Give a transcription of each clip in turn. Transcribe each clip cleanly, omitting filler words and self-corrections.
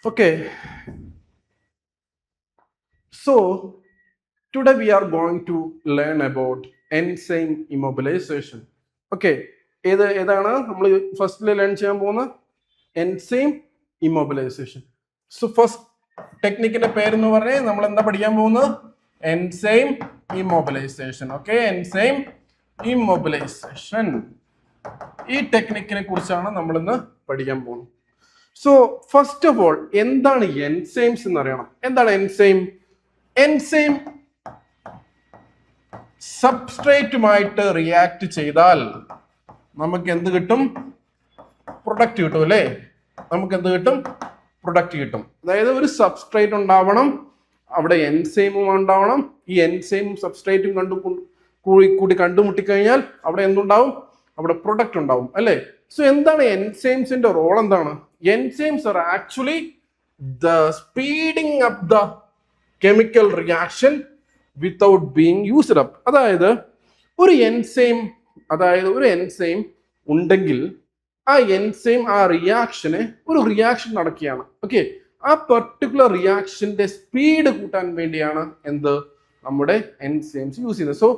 Okay, so today we are going to learn about enzyme immobilization. Okay, ഏതാണ് നമ്മൾ ഫസ്റ്റിൽ learn ചെയ്യാൻ പോകുന്ന എൻസൈം ഇമ്മൊബിലൈസേഷൻ. സോ ഫസ്റ്റ് ടെക്നിക്കിന്റെ പേരെന്ന് പറഞ്ഞാൽ നമ്മൾ എന്താ പഠിക്കാൻ പോകുന്നത്? Enzyme immobilisation. Okay, enzyme immobilisation ഈ ടെക്നിക്കിനെ കുറിച്ചാണ് നമ്മൾ ഇന്ന് പഠിക്കാൻ പോകുന്നത്. സോ ഫസ്റ്റ് ഓഫ് ഓൾ എന്താണ് എൻസൈംസ് എന്ന് അറിയണം. എന്താണ് എൻസൈം? എൻസൈം സബ്സ്ട്രേറ്റുമായിട്ട് റിയാക്ട് ചെയ്താൽ നമുക്ക് എന്ത് കിട്ടും? പ്രൊഡക്റ്റ് കിട്ടും അല്ലേ? നമുക്ക് എന്ത് കിട്ടും? പ്രൊഡക്റ്റ് കിട്ടും. അതായത് ഒരു സബ്സ്ട്രേറ്റ് ഉണ്ടാവണം, അവിടെ എൻസൈമും ഉണ്ടാവണം. ഈ എൻസൈമും സബ്സ്ട്രേറ്റും കൂടി കണ്ടുമുട്ടിക്കഴിഞ്ഞാൽ അവിടെ എന്തുണ്ടാവും? അവിടെ പ്രൊഡക്റ്റ് ഉണ്ടാവും അല്ലേ? സോ എന്താണ് എൻസൈംസിന്റെ റോൾ? എന്താണ്? Enzymes are actually the speeding up the chemical reaction without being used up. അതായത് ഒരു എൻസൈം ഉണ്ടെങ്കിൽ ആ എൻസൈം ആ റിയാക്ഷന് ഒരു റിയാക്ഷൻ നടക്കുകയാണ്. ഓക്കെ, ആ പെർട്ടിക്കുലർ റിയാക്ഷന്റെ സ്പീഡ് കൂട്ടാൻ വേണ്ടിയാണ് എന്ത് നമ്മുടെ എൻസൈംസ് യൂസ് ചെയ്യുന്നത്. സോ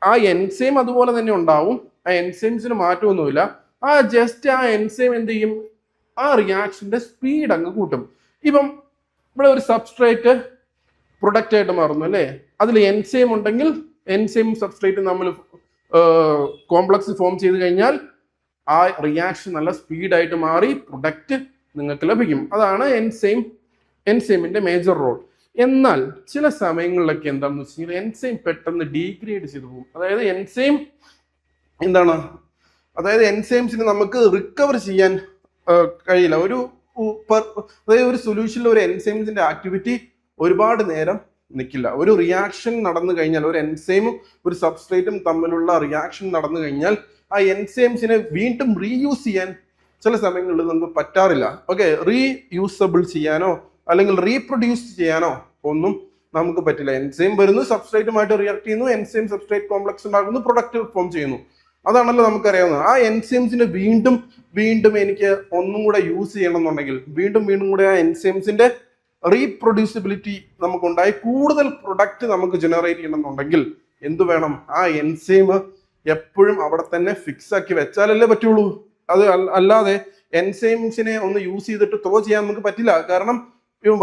ആ എൻസൈം അതുപോലെ തന്നെ ഉണ്ടാവും, ആ എൻസൈംസിന് മാറ്റമൊന്നുമില്ല. ആ എൻസൈം എന്ത് ചെയ്യും? ആ റിയാക്ഷന്റെ സ്പീഡ് അങ്ങ് കൂട്ടും. ഇപ്പം ഇവിടെ ഒരു സബ്സ്ട്രേറ്റ് പ്രൊഡക്റ്റ് ആയിട്ട് മാറുന്നു അല്ലേ? അതിൽ എൻസൈം ഉണ്ടെങ്കിൽ എൻസൈം സബ്സ്ട്രേറ്റ് നമ്മൾ കോംപ്ലക്സ് ഫോം ചെയ്ത് കഴിഞ്ഞാൽ ആ റിയാക്ഷൻ നല്ല സ്പീഡായിട്ട് മാറി പ്രൊഡക്റ്റ് നിങ്ങൾക്ക് ലഭിക്കും. അതാണ് എൻസൈമിന്റെ മേജർ റോൾ. എന്നാൽ ചില സമയങ്ങളിലൊക്കെ എന്താണെന്ന് വെച്ച് കഴിഞ്ഞാൽ എൻസൈം പെട്ടെന്ന് ഡീഗ്രേഡ് ചെയ്തു പോകും. അതായത് എൻസൈംസിന് നമുക്ക് റിക്കവർ ചെയ്യാൻ കഴിയില്ല. അതായത് ഒരു സൊല്യൂഷനിൽ ഒരു എൻസൈംസിന്റെ ആക്ടിവിറ്റി ഒരുപാട് നേരം നിൽക്കില്ല. ഒരു റിയാക്ഷൻ നടന്നു കഴിഞ്ഞാൽ, ഒരു എൻസൈമും ഒരു സബ്സ്ട്രേറ്റും തമ്മിലുള്ള റിയാക്ഷൻ നടന്നു കഴിഞ്ഞാൽ ആ എൻസൈംസിനെ വീണ്ടും റീയൂസ് ചെയ്യാൻ ചില സമയങ്ങളിൽ നമുക്ക് പറ്റാറില്ല. ഓക്കെ, റീയൂസബിൾ ചെയ്യാനോ അല്ലെങ്കിൽ റീപ്രൊഡ്യൂസ് ചെയ്യാനോ ഒന്നും നമുക്ക് പറ്റില്ല. എൻസൈം വരുന്നു, സബ്സ്ട്രേറ്റുമായിട്ട് റിയാക്ട് ചെയ്യുന്നു, എൻസൈം സബ്സ്ട്രേറ്റ് കോംപ്ലക്സ് ഉണ്ടാകുന്നു, പ്രൊഡക്റ്റ് ഫോം ചെയ്യുന്നു. അതാണല്ലോ നമുക്കറിയാവുന്നത്. ആ എൻസൈംസിനെ വീണ്ടും എനിക്ക് ഒന്നും കൂടെ യൂസ് ചെയ്യണം എന്നുണ്ടെങ്കിൽ വീണ്ടും കൂടെ ആ എൻസൈംസിന്റെ റീപ്രൊഡ്യൂസിബിലിറ്റി നമുക്കുണ്ടായി കൂടുതൽ പ്രൊഡക്റ്റ് നമുക്ക് ജനറേറ്റ് ചെയ്യണം എന്നുണ്ടെങ്കിൽ എന്ത് വേണം? ആ എൻസൈം എപ്പോഴും അവിടെ തന്നെ ഫിക്സ് ആക്കി വെച്ചാലല്ലേ പറ്റുള്ളൂ. അത് അല്ലാതെ എൻസൈംസിനെ ഒന്ന് യൂസ് ചെയ്തിട്ട് ത്രോ ചെയ്യാൻ നമുക്ക് പറ്റില്ല. കാരണം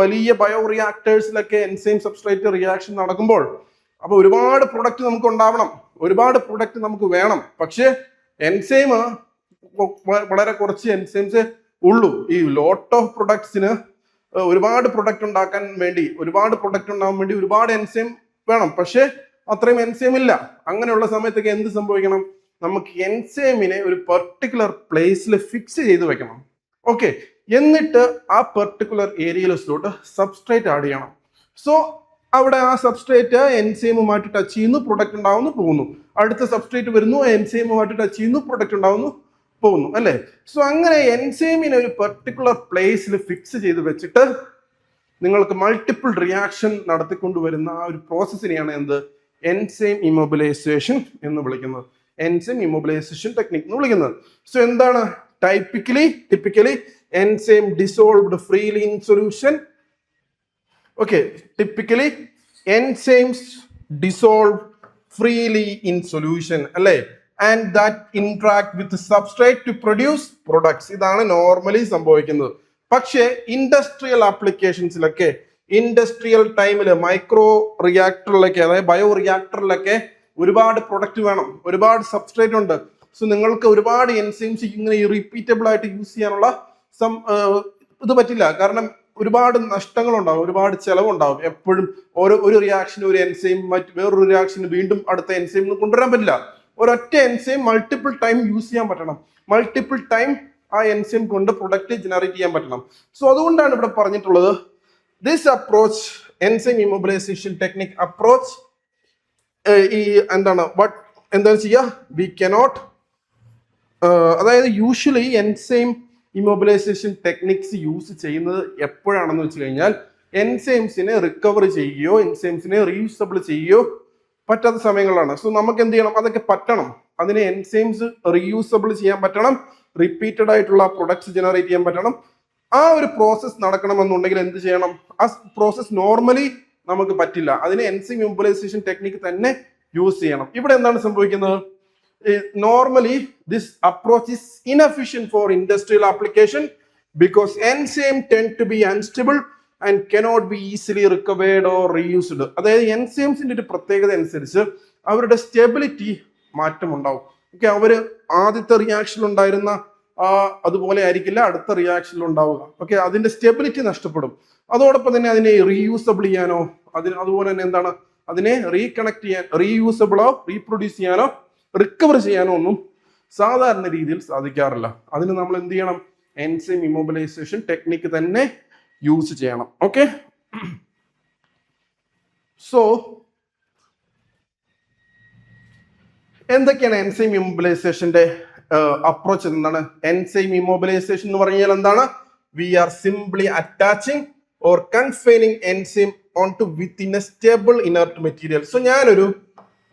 വലിയ ബയോ റിയാക്ടേഴ്സിലൊക്കെ എൻസൈം സബ്സ്ട്രേറ്റ് റിയാക്ഷൻ നടക്കുമ്പോൾ അപ്പൊ ഒരുപാട് പ്രൊഡക്റ്റ് നമുക്ക് ഉണ്ടാവണം, ഒരുപാട് പ്രൊഡക്റ്റ് നമുക്ക് വേണം. പക്ഷെ എൻസൈം വളരെ കുറച്ച് എൻസൈംസ് ഉള്ളൂ. ഈ ലോട്ട് ഓഫ് പ്രൊഡക്ട്സിന് ഒരുപാട് പ്രൊഡക്റ്റ് ഉണ്ടാക്കാൻ വേണ്ടി, ഒരുപാട് പ്രൊഡക്റ്റ് ഉണ്ടാകാൻ വേണ്ടി ഒരുപാട് എൻസൈം വേണം. പക്ഷെ അത്രയും എൻസൈം ഇല്ല. അങ്ങനെയുള്ള സമയത്തൊക്കെ എന്ത് സംഭവിക്കണം? നമുക്ക് എൻസൈമിനെ ഒരു പെർട്ടിക്കുലർ പ്ലേസിൽ ഫിക്സ് ചെയ്ത് വെക്കണം. ഓക്കെ, എന്നിട്ട് ആ പെർട്ടിക്കുലർ ഏരിയയിലോട്ട് സബ്സ്ട്രേറ്റ് ആഡ് ചെയ്യണം. സോ അവിടെ ആ സബ്സ്ട്രേറ്റ് എൻസൈമുമായിട്ട് ടച്ച് ചെയ്യുന്നു, പ്രൊഡക്റ്റ് ഉണ്ടാവുന്നു, പോകുന്നു. അടുത്ത സബ്സ്ട്രേറ്റ് വരുന്നു, എൻസൈമുമായിട്ട് ടച്ച് ചെയ്യുന്നു, പ്രൊഡക്റ്റ് ഉണ്ടാവുന്നു, പോകുന്നു അല്ലേ? സോ അങ്ങനെ എൻസൈമിനെ ഒരു പെർട്ടിക്കുലർ പ്ലേസിൽ ഫിക്സ് ചെയ്ത് വെച്ചിട്ട് നിങ്ങൾക്ക് മൾട്ടിപ്പിൾ റിയാക്ഷൻ നടത്തിക്കൊണ്ടുവരുന്ന ആ ഒരു പ്രോസസ്സിനെയാണ് എന്ത് എൻസൈം ഇമ്മൊബിലൈസേഷൻ എന്ന് വിളിക്കുന്നത്. എൻസൈം ഇമ്മൊബിലൈസേഷൻ ടെക്നിക് എന്ന് വിളിക്കുന്നത്. സോ എന്താണ്? Typically enzyme dissolved freely in solution. Okay, typically enzymes dissolve freely in solution അല്ലേ? And that interact with the substrate to produce products. ഇതാണ് നോർമലി സംഭവിക്കുന്നത്. പക്ഷേ ഇൻഡസ്ട്രിയൽ ആപ്ലിക്കേഷൻസിലൊക്കെ, ഇൻഡസ്ട്രിയൽ ടൈമില് മൈക്രോ റിയാക്ടറിലൊക്കെ, അതായത് ബയോ റിയാക്ടറിലൊക്കെ ഒരുപാട് പ്രൊഡക്റ്റ് വേണം, ഒരുപാട് സബ്സ്ട്രേറ്റ് ഉണ്ട്. സോ നിങ്ങൾക്ക് ഒരുപാട് എൻസൈംസ് ഇങ്ങനെ റിപ്പീറ്റബിൾ ആയിട്ട് യൂസ് ചെയ്യാനുള്ള ഇത് പറ്റില്ല. കാരണം ഒരുപാട് നഷ്ടങ്ങളുണ്ടാവും, ഒരുപാട് ചെലവുണ്ടാവും. എപ്പോഴും ഒരു റിയാക്ഷന് ഒരു എൻസൈം വേറൊരു റിയാക്ഷന് വീണ്ടും അടുത്ത എൻസൈം കൊണ്ടുവരാൻ പറ്റില്ല. ഒരൊറ്റ എൻസൈം മൾട്ടിപ്പിൾ ടൈം യൂസ് ചെയ്യാൻ പറ്റണം, മൾട്ടിപ്പിൾ ടൈം ആ എൻസൈം കൊണ്ട് പ്രൊഡക്റ്റ് ജനറേറ്റ് ചെയ്യാൻ പറ്റണം. സോ അതുകൊണ്ടാണ് ഇവിടെ പറഞ്ഞിട്ടുള്ളത് this approach, enzyme immobilisation technique approach. എന്താണ് ചെയ്യുക? വി കനോട്ട്, അതായത് usually enzyme immobilisation techniques use ചെയ്യുന്നത് എപ്പോഴാണെന്ന് വെച്ച് കഴിഞ്ഞാൽ എൻസൈംസിനെ റിക്കവർ ചെയ്യുകയോ എൻസൈംസിനെ റീയൂസബിൾ ചെയ്യുകയോ പറ്റാത്ത സമയങ്ങളാണ്. സോ നമുക്ക് എന്ത് ചെയ്യണം? അതൊക്കെ പറ്റണം. അതിനെ എൻസൈംസ് റീയൂസബിൾ ചെയ്യാൻ പറ്റണം, റിപ്പീറ്റഡ് ആയിട്ടുള്ള പ്രൊഡക്ട്സ് ജനറേറ്റ് ചെയ്യാൻ പറ്റണം. ആ ഒരു പ്രോസസ്സ് നടക്കണമെന്നുണ്ടെങ്കിൽ എന്ത് ചെയ്യണം? ആ പ്രോസസ്സ് നോർമലി നമുക്ക് പറ്റില്ല. അതിന് എൻസൈം ഇമ്മൊബിലൈസേഷൻ ടെക്നിക്ക് തന്നെ യൂസ് ചെയ്യണം. ഇവിടെ എന്താണ് സംഭവിക്കുന്നത്? Normally this approach is inefficient for industrial application because enzyme tend to be unstable and cannot be easily recovered or reused. അതായത് എൻസൈംസിന്റെ ഒരു പ്രത്യേകത അനുസരിച്ച് അവരുടെ സ്റ്റെബിലിറ്റി മാറ്റമുണ്ടാവും. ഓക്കെ, അവര് ആദ്യത്തെ റിയാക്ഷനിൽ ഉണ്ടായിരുന്ന അതുപോലെ ആയിരിക്കില്ല അടുത്ത റിയാക്ഷനിൽ ഉണ്ടാവുക. ഓക്കെ, അതിന്റെ സ്റ്റെബിലിറ്റി നഷ്ടപ്പെടും. അതോടൊപ്പം തന്നെ അതിനെ റീയൂസബിൾ ചെയ്യാനോ അതുപോലെ തന്നെ എന്താണ് അതിനെ റീകണക്ട് ചെയ്യാൻ, റീയൂസബിളോ റീപ്രൊഡ്യൂസ് ചെയ്യാനോ റിക്കവർ ചെയ്യാനോ ഒന്നും സാധാരണ രീതിയിൽ സാധിക്കാറില്ല. അതിന് നമ്മൾ എന്ത് ചെയ്യണം? എൻസൈം ഇമ്മൊബിലൈസേഷൻ ടെക്നിക്ക് തന്നെ യൂസ് ചെയ്യണം. ഓക്കെ, സോ എന്തൊക്കെയാണ് എൻസൈം ഇമ്മൊബിലൈസേഷന്റെ അപ്രോച്ച്? എന്താണ് എൻസൈം ഇമ്മൊബിലൈസേഷൻ എന്ന് പറഞ്ഞാൽ? എന്താണ്? We are simply attaching or confining enzyme on to within a stable inert material. So ഞാനൊരു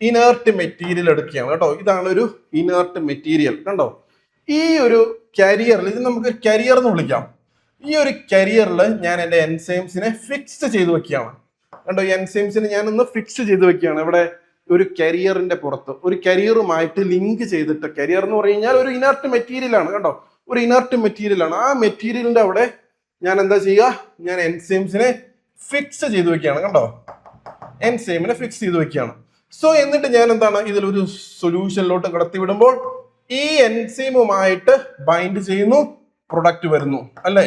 ഇനർട്ട് മെറ്റീരിയൽ എടുക്കുകയാണ് കേട്ടോ. ഇതാണ് ഒരു ഇനർട്ട് മെറ്റീരിയൽ. കണ്ടോ, ഈ ഒരു കരിയറിൽ, ഇത് നമുക്ക് കരിയർ എന്ന് വിളിക്കാം. ഈ ഒരു കരിയറിൽ ഞാൻ എൻ്റെ എൻസൈംസിനെ ഫിക്സ് ചെയ്ത് വെക്കുകയാണ്. കണ്ടോ, എൻസൈംസിനെ ഞാനൊന്ന് ഫിക്സ് ചെയ്ത് വെക്കുകയാണ്. ഇവിടെ ഒരു കരിയറിന്റെ പുറത്ത് ഒരു കരിയറുമായിട്ട് ലിങ്ക് ചെയ്തിട്ട്, കരിയർ എന്ന് പറഞ്ഞു കഴിഞ്ഞാൽ ഒരു ഇനർട്ട് മെറ്റീരിയൽ ആണ്. കണ്ടോ, ഒരു ഇനർട്ട് മെറ്റീരിയൽ ആണ്. ആ മെറ്റീരിയലിന്റെ അവിടെ ഞാൻ എന്താ ചെയ്യുക? ഞാൻ എൻസൈംസിനെ ഫിക്സ് ചെയ്ത് വെക്കുകയാണ്. കണ്ടോ, എൻസൈമിനെ ഫിക്സ് ചെയ്ത് വെക്കുകയാണ്. സോ എന്നിട്ട് ഞാൻ എന്താണ് ഇതിലൊരു സൊല്യൂഷനിലോട്ട് കടത്തി വിടുമ്പോൾ ഈ എൻസൈമുമായിട്ട് ബൈൻഡ് ചെയ്യുന്നു, പ്രൊഡക്റ്റ് വരുന്നു അല്ലേ?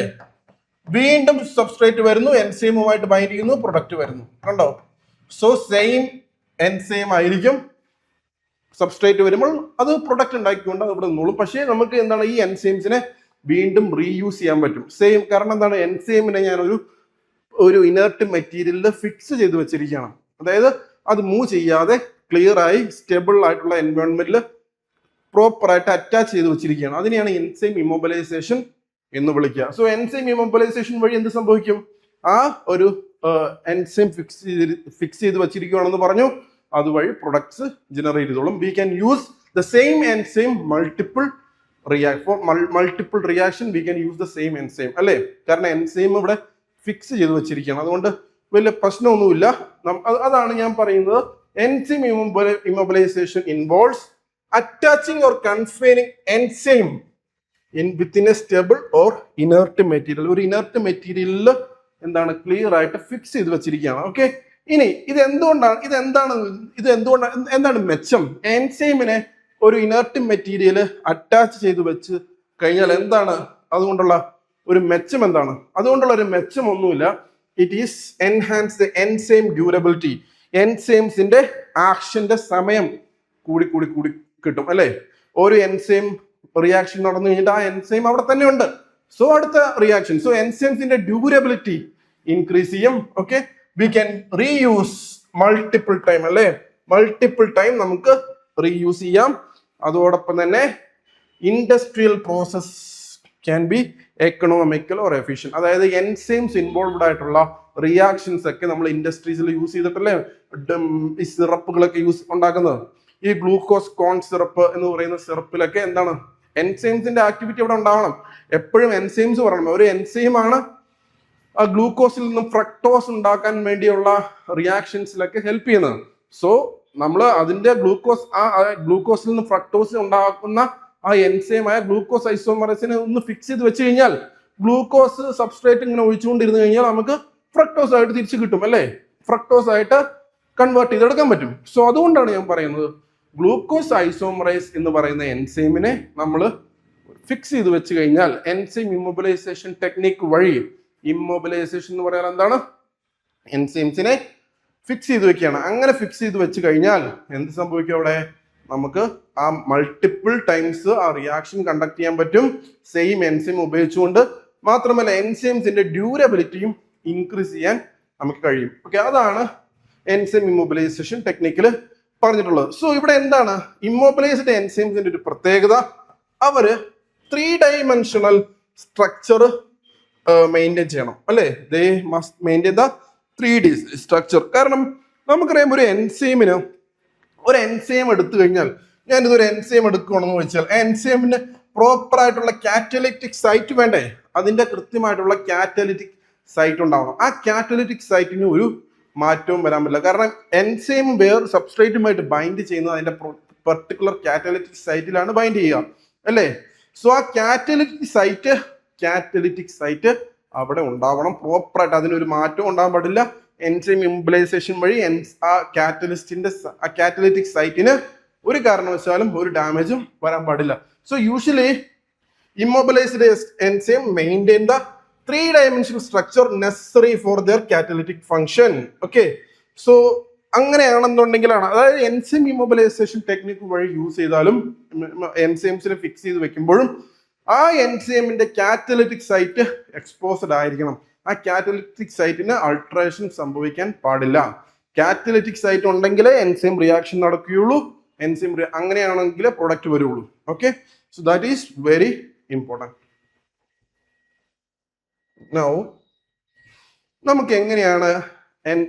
വീണ്ടും സബ്സ്ട്രേറ്റ് വരുന്നു, എൻസൈമുമായിട്ട് ബൈൻഡ് ചെയ്യുന്നു, പ്രൊഡക്റ്റ് വരുന്നു. കണ്ടോ, സോ സെയിം എൻസൈം ആയിരിക്കും സബ്സ്ട്രേറ്റ് വരുമ്പോൾ അത് പ്രൊഡക്റ്റ് ഉണ്ടാക്കിക്കൊണ്ട് അത് ഇവിടെ നിന്നോളും. പക്ഷേ നമുക്ക് എന്താണ് ഈ എൻസൈംസിനെ വീണ്ടും റീയൂസ് ചെയ്യാൻ പറ്റും. സെയിം, കാരണം എന്താണ് എൻസൈമിനെ ഞാൻ ഒരു ഇനർട്ട് മെറ്റീരിയലിൽ ഫിക്സ് ചെയ്ത് വെച്ചിരിക്കുകയാണ്. അതായത് അത് മൂവ് ചെയ്യാതെ ക്ലിയർ ആയി സ്റ്റേബിൾ ആയിട്ടുള്ള എൻവയോൺമെന്റിൽ പ്രോപ്പർ ആയിട്ട് അറ്റാച്ച് ചെയ്ത് വെച്ചിരിക്കുകയാണ്. അതിനെയാണ് എൻസൈം ഇമ്മൊബിലൈസേഷൻ എന്ന് വിളിക്കുക. സോ എൻസൈം ഇമ്മൊബിലൈസേഷൻ വഴി എന്ത് സംഭവിക്കും? ആ ഒരു എൻസൈം ഫിക്സ് ചെയ്ത് വെച്ചിരിക്കുകയാണെന്ന് പറഞ്ഞു, അതുവഴി പ്രൊഡക്ട്സ് ജനറേറ്റ് ചെയ്തോളും. We can use the same enzyme multiple reaction we can use the same enzyme അല്ലേ? കാരണം എൻസൈം ഇവിടെ ഫിക്സ് ചെയ്ത് വെച്ചിരിക്കുകയാണ്, അതുകൊണ്ട് വലിയ പ്രശ്നമൊന്നുമില്ല. അതാണ് ഞാൻ പറയുന്നത്, enzyme immobilisation involves attaching or confining enzyme within a stable or inert material. ഒരു ഇനർട്ട് മെറ്റീരിയലിൽ എന്താണ് ക്ലിയർ ആയിട്ട് ഫിക്സ് ചെയ്ത് വെച്ചിരിക്കുകയാണ്. ഓക്കെ, ഇനി എന്താണ് മെച്ചം? എൻസൈമിനെ ഒരു ഇനർട്ട് മെറ്റീരിയൽ അറ്റാച്ച് ചെയ്ത് വെച്ച് കഴിഞ്ഞാൽ എന്താണ് അതുകൊണ്ടുള്ള ഒരു മെച്ചം? എന്താണ് അതുകൊണ്ടുള്ള ഒരു മെച്ചം? ഒന്നുമില്ല. It is enhance the enzyme durability. എൻസൈംസിന്റെ ആക്ഷന്റെ സമയം കൂടി കിട്ടും അല്ലേ? ഒരു എൻസൈം റിയാക്ഷൻ നടന്നു കഴിഞ്ഞിട്ട് ആ എൻസൈം അവിടെ തന്നെ ഉണ്ട്. സോ അടുത്ത റിയാക്ഷൻ, സോ എൻസൈംസിന്റെ ഡ്യൂറബിലിറ്റി ഇൻക്രീസ് ചെയ്യും. Okay, we can reuse multiple time അല്ലേ? മൾട്ടിപ്പിൾ ടൈം നമുക്ക് റീയൂസ് ചെയ്യാം. അതോടൊപ്പം തന്നെ industrial process can be economical or efficient. അതായത് എൻസൈംസ് ഇൻവോൾവ്ഡ് ആയിട്ടുള്ള റിയാക്ഷൻസ് ഒക്കെ നമ്മൾ ഇൻഡസ്ട്രീസിൽ യൂസ് ചെയ്തിട്ടല്ലേ ഈ സിറപ്പുകളൊക്കെ ഉണ്ടാക്കുന്നത്. ഈ ഗ്ലൂക്കോസ് കോൺ സിറപ്പ് എന്ന് പറയുന്ന സിറപ്പിലൊക്കെ എന്താണ് എൻസൈംസിന്റെ ആക്ടിവിറ്റി അവിടെ ഉണ്ടാവണം. എപ്പോഴും എൻസൈംസ് പറയണം. ഒരു എൻസൈമാണ് ആ ഗ്ലൂക്കോസിൽ നിന്നും ഫ്രക്ടോസ് ഉണ്ടാക്കാൻ വേണ്ടിയുള്ള റിയാക്ഷൻസിലൊക്കെ ഹെൽപ്പ് ചെയ്യുന്നത്. സോ നമ്മൾ അതിന്റെ ഗ്ലൂക്കോസിൽ നിന്ന് ഫ്രക്ടോസ് ഉണ്ടാക്കുന്ന ആ എൻസൈമായ ഗ്ലൂക്കോസ് ഐസോമറേസിനെ ഒന്ന് ഫിക്സ് ചെയ്ത് വെച്ച് കഴിഞ്ഞാൽ ഗ്ലൂക്കോസ് സബ്സ്ട്രേറ്റ് ഇങ്ങനെ ഒഴിച്ചുകൊണ്ടിരുന്നു കഴിഞ്ഞാൽ നമുക്ക് ഫ്രക്ടോസ് ആയിട്ട് തിരിച്ചു കിട്ടും അല്ലേ? ഫ്രക്ടോസ് ആയിട്ട് കൺവേർട്ട് ചെയ്തെടുക്കാൻ പറ്റും. സോ അതുകൊണ്ടാണ് ഞാൻ പറയുന്നത് ഗ്ലൂക്കോസ് ഐസോമറൈസ് എന്ന് പറയുന്ന എൻസൈമിനെ നമ്മൾ ഫിക്സ് ചെയ്ത് വെച്ച് കഴിഞ്ഞാൽ എൻസൈം ഇമ്മൊബിലൈസേഷൻ ടെക്നിക്ക് വഴി, ഇമ്മൊബിലൈസേഷൻ എന്ന് പറയാൻ എന്താണ്? എൻസൈംസിനെ ഫിക്സ് ചെയ്ത് വെക്കുകയാണ്. അങ്ങനെ ഫിക്സ് ചെയ്ത് വെച്ച് കഴിഞ്ഞാൽ എന്ത് സംഭവിക്കും? അവിടെ നമുക്ക് ആ മൾട്ടിപ്പിൾ ടൈംസ് ആ റിയാക്ഷൻ കണ്ടക്ട് ചെയ്യാൻ പറ്റും സെയിം എൻസൈം ഉപയോഗിച്ചുകൊണ്ട്. മാത്രമല്ല എൻസൈംസിന്റെ ഡ്യൂറബിലിറ്റിയും ഇൻക്രീസ് ചെയ്യാൻ നമുക്ക് കഴിയും. ഓക്കെ, അതാണ് എൻസൈം ഇമ്മൊബിലൈസേഷൻ ടെക്നിക്കിൽ പറഞ്ഞിട്ടുള്ളത്. സോ ഇവിടെ എന്താണ് ഇമ്മൊബിലൈസ്ഡ് എൻസൈംസിന്റെ ഒരു പ്രത്യേകത? അവര് 3 dimensional സ്ട്രക്ചർ മെയിൻറ്റെയിൻ ചെയ്യണം അല്ലേ? They must maintain the 3D structure. കാരണം നമുക്കറിയാം ഒരു എൻസൈം എടുത്തു കഴിഞ്ഞാൽ, ഞാനിതൊരു എൻസൈം എടുക്കുകയാണെന്ന് വെച്ചാൽ എൻസൈമിന് പ്രോപ്പർ ആയിട്ടുള്ള കാറ്റലിറ്റിക് സൈറ്റ് വേണ്ടേ? അതിന്റെ കൃത്യമായിട്ടുള്ള കാറ്റലിറ്റിക് സൈറ്റ് ഉണ്ടാവണം. ആ കാറ്റലിറ്റിക് സൈറ്റിന് ഒരു മാറ്റവും വരാൻ പറ്റില്ല. കാരണം എൻസൈം വേറെ സബ്സ്ട്രേറ്റുമായിട്ട് ബൈൻഡ് ചെയ്യുന്നത് അതിന്റെ പെർട്ടിക്കുലർ കാറ്റലിറ്റിക് സൈറ്റിലാണ് ബൈൻഡ് ചെയ്യുക അല്ലേ. സോ ആ കാറ്റലിറ്റിക് സൈറ്റ് അവിടെ ഉണ്ടാവണം പ്രോപ്പറായിട്ട്. അതിനൊരു മാറ്റവും ഉണ്ടാകാൻ പാടില്ല. എൻസൈം ഇംബിലൈസേഷൻ വഴി ആ കാറ്റലിറ്റിക് സൈറ്റിന് ഒരു കാരണവശാലും ഒരു ഡാമേജും വരാൻ പാടില്ല. So usually immobilised enzyme maintain the 3-dimensional structure necessary for their catalytic function. Okay, so അങ്ങനെയാണെന്നുണ്ടെങ്കിലാണ്, അതായത് എൻസൈം ഇമ്മൊബിലൈസേഷൻ ടെക്നിക്ക് വഴി യൂസ് ചെയ്താലും എൻസൈംസിനെ ഫിക്സ് ചെയ്ത് വെക്കുമ്പോഴും ആ എൻസൈമിന്റെ കാറ്റലിറ്റിക് സൈറ്റ് എക്സ്പോസ്ഡ് ആയിരിക്കണം. ആ കാറ്റലിറ്റിക് സൈറ്റിന് അൾട്രേഷൻ സംഭവിക്കാൻ പാടില്ല. കാറ്റലിറ്റിക് സൈറ്റ് ഉണ്ടെങ്കിലേ എൻസൈം റിയാക്ഷൻ നടക്കുകയുള്ളൂ. അങ്ങനെയാണെങ്കിലേ പ്രൊഡക്റ്റ് വരുള്ളൂ. Okay, so that is very important. Now നമുക്ക് എങ്ങനെയാണ്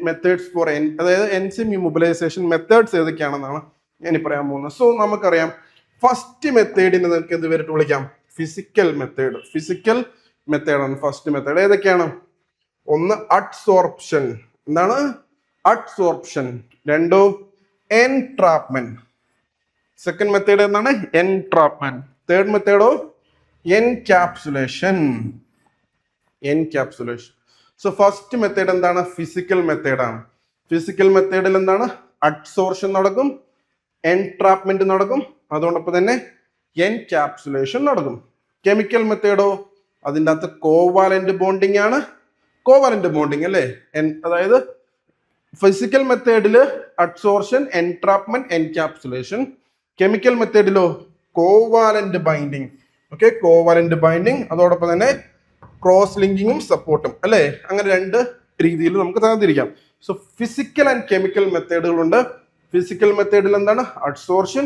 മെത്തേഡ്സ് ഫോർ അതായത് എൻസൈം ഇമ്മൊബിലൈസേഷൻ മെത്തേഡ്സ് ഏതൊക്കെയാണെന്നാണ് ഞാൻ പറയാൻ പോകുന്നത്. സോ നമുക്കറിയാം ഫസ്റ്റ് മെത്തേഡിനെ നമുക്ക് എന്ത് പേരിട്ട് വിളിക്കാം? ഫിസിക്കൽ മെത്തേഡാണ് ഫസ്റ്റ് മെത്തേഡ്. ഏതൊക്കെയാണ്? ഒന്ന് അഡ്സോർപ്ഷൻ. എന്താണ് അഡ്സോർപ്ഷൻ? രണ്ടോ എൻട്രാപ്മെന്റ്. സെക്കൻഡ് മെത്തേഡ് എന്താണ്? എൻട്രാപ്മെന്റ്. തേർഡ് മെത്തേഡോ എൻക്യാപ്സുലേഷൻ. സോ ഫസ്റ്റ് മെത്തേഡ് എന്താണ്? ഫിസിക്കൽ മെത്തേഡാണ്. ഫിസിക്കൽ മെത്തേഡിൽ എന്താണ്? അഡ്സോർഷൻ നടക്കും, എൻട്രാപ്മെന്റ് നടക്കും, അതോടൊപ്പം തന്നെ എൻക്യാപ്സുലേഷൻ നടക്കും. കെമിക്കൽ മെത്തേഡോ അതിൻ്റെ അകത്ത് കോവാലന്റ് ബോണ്ടിങ് ആണ്. കോവാലന്റ് ബോണ്ടിങ് അല്ലേ? അതായത് ഫിസിക്കൽ മെത്തേഡിൽ അഡ്സോർഷൻ, എൻട്രാപ്മെന്റ്, എൻക്യാപ്സുലേഷൻ. കെമിക്കൽ മെത്തേഡിലോ covalent binding. Okay, covalent binding, അതോടൊപ്പം തന്നെ ക്രോസ് ലിങ്കിങ്ങും സപ്പോർട്ടും അല്ലേ? അങ്ങനെ രണ്ട് രീതിയിൽ നമുക്ക് തരംതിരിക്കാം. സോ ഫിസിക്കൽ ആൻഡ് കെമിക്കൽ മെത്തേഡുകളുണ്ട്. ഫിസിക്കൽ മെത്തേഡിൽ എന്താണ്? Adsorption,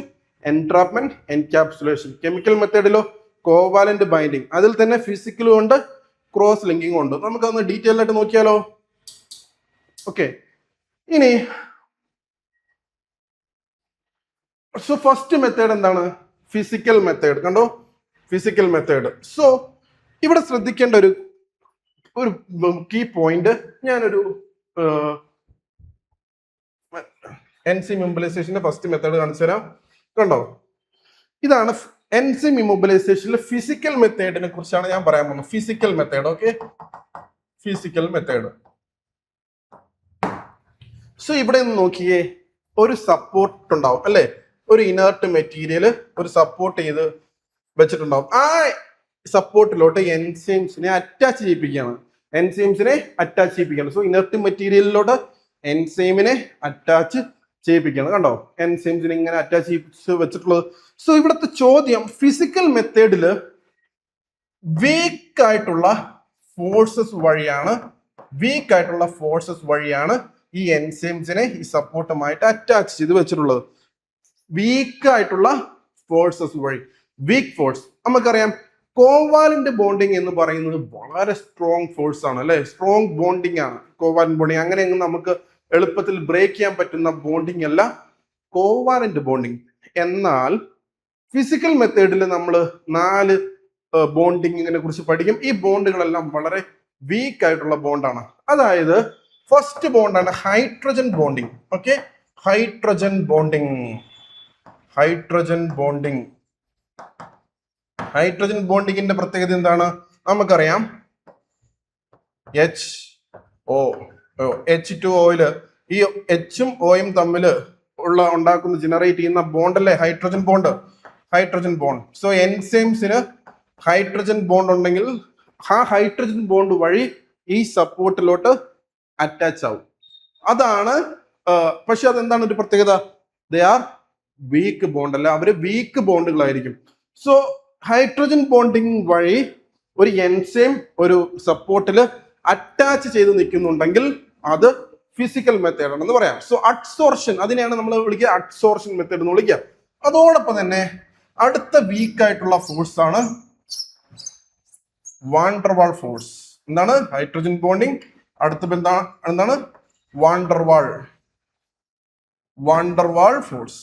entrapment, encapsulation. കെമിക്കൽ മെത്തേഡിലോ കോവാലന്റ് ബൈൻഡിങ്. അതിൽ തന്നെ ഫിസിക്കലും ഉണ്ട്, ക്രോസ് ലിങ്കിങ്ങും ഉണ്ട്. നമുക്കൊന്ന് ഡീറ്റെയിൽ ആയിട്ട് നോക്കിയാലോ? ഓക്കെ, ഇനി സോ ഫസ്റ്റ് മെത്തേഡ് എന്താണ്? Physical method. കണ്ടോ, ഫിസിക്കൽ മെത്തേഡ്. സോ ഇവിടെ ശ്രദ്ധിക്കേണ്ട ഒരു കീ പോയിന്റ്, ഞാനൊരു എൻസൈം ഇമ്മൊബിലൈസേഷന്റെ ഫസ്റ്റ് മെത്തേഡ് കാണിച്ചു തരാം. കണ്ടോ, ഇതാണ് എൻസൈം ഇമ്മൊബിലൈസേഷനിലെ ഫിസിക്കൽ മെത്തേഡിനെ കുറിച്ചാണ് ഞാൻ പറയാൻ പോകുന്നത്. Physical method. Okay, physical method. So ഇവിടെ നിന്ന് നോക്കിയേ, ഒരു സപ്പോർട്ട് ഉണ്ടാവും അല്ലെ? ഒരു ഇനേർട്ട് മെറ്റീരിയൽ ഒരു സപ്പോർട്ട് ചെയ്ത് വെച്ചിട്ടുണ്ടാവും. ആ സപ്പോർട്ടിലോട്ട് എൻസൈംസിനെ അറ്റാച്ച് ചെയ്യിപ്പിക്കുകയാണ്. സോ ഇനർട്ട് മെറ്റീരിയലിലോട്ട് എൻസൈമിനെ അറ്റാച്ച് ചെയ്യിപ്പിക്കുകയാണ്. കണ്ടോ, എൻസൈംസിനെ ഇങ്ങനെ അറ്റാച്ച് ചെയ്യിപ്പിച്ച് വെച്ചിട്ടുള്ളത്. സോ ഇവിടുത്തെ ചോദ്യം, ഫിസിക്കൽ മെത്തേഡില് വീക്ക് ആയിട്ടുള്ള ഫോഴ്സസ് വഴിയാണ് ഈ എൻസൈംസിനെ ഈ സപ്പോർട്ടുമായിട്ട് അറ്റാച്ച് ചെയ്ത് വെച്ചിട്ടുള്ളത്. വീക്ക് ആയിട്ടുള്ള ഫോഴ്സസ് വഴി. വീക്ക് ഫോഴ്സ് നമുക്കറിയാം. കോവാലന്റ് ബോണ്ടിങ് എന്ന് പറയുന്നത് വളരെ സ്ട്രോങ് ഫോഴ്സ് ആണ് അല്ലെ? സ്ട്രോങ് ബോണ്ടിങ് ആണ് കോവാലന്റ് ബോണ്ടിങ്. അങ്ങനെയൊന്നും നമുക്ക് എളുപ്പത്തിൽ ബ്രേക്ക് ചെയ്യാൻ പറ്റുന്ന ബോണ്ടിങ് അല്ല കോവാലന്റ് ബോണ്ടിങ്. എന്നാൽ ഫിസിക്കൽ മെത്തേഡിൽ നമ്മൾ 4 ബോണ്ടിങ്ങിനെ കുറിച്ച് പഠിക്കും. ഈ ബോണ്ടുകളെല്ലാം വളരെ വീക്ക് ആയിട്ടുള്ള ബോണ്ടാണ്. അതായത് ഫസ്റ്റ് ബോണ്ടാണ് ഹൈഡ്രജൻ ബോണ്ടിങ്. ഓക്കെ, ഹൈഡ്രജൻ ബോണ്ടിങ്ങിന്റെ പ്രത്യേകത എന്താണ്? നമുക്കറിയാം, H2O ഈ എച്ചും ഓയും തമ്മിൽ ഉണ്ടാക്കുന്ന ജനറേറ്റ് ചെയ്യുന്ന ബോണ്ട് അല്ലേ ഹൈഡ്രജൻ ബോണ്ട്. സോ എൻസൈംസിന് ഹൈഡ്രജൻ ബോണ്ട് ഉണ്ടെങ്കിൽ ആ ഹൈഡ്രജൻ ബോണ്ട് വഴി ഈ സപ്പോർട്ടിലോട്ട് അറ്റാച്ച് ആവും. അതാണ്. പക്ഷെ അതെന്താണ് ഒരു പ്രത്യേകത? ദേ ആർ വീക്ക് ബോണ്ട് അല്ല, അവര് വീക്ക് ബോണ്ടുകളായിരിക്കും. സോ ഹൈഡ്രജൻ ബോണ്ടിങ് വഴി ഒരു എൻസൈം ഒരു സപ്പോർട്ടിൽ അറ്റാച്ച് ചെയ്ത് നിൽക്കുന്നുണ്ടെങ്കിൽ അത് ഫിസിക്കൽ മെത്തേഡ് ആണെന്ന് പറയാം. സോ അഡ്സോർഷൻ, അതിനെയാണ് നമ്മൾ വിളിക്കുക അഡ്സോർഷൻ മെത്തേഡ് എന്ന് വിളിക്കുക. അതോടൊപ്പം തന്നെ അടുത്ത വീക്ക് ആയിട്ടുള്ള ഫോഴ്സ് ആണ് വാണ്ടർവാൾ ഫോഴ്സ്. എന്താണ്? Hydrogen bonding. അടുത്ത എന്താണ്? Van der Waals force.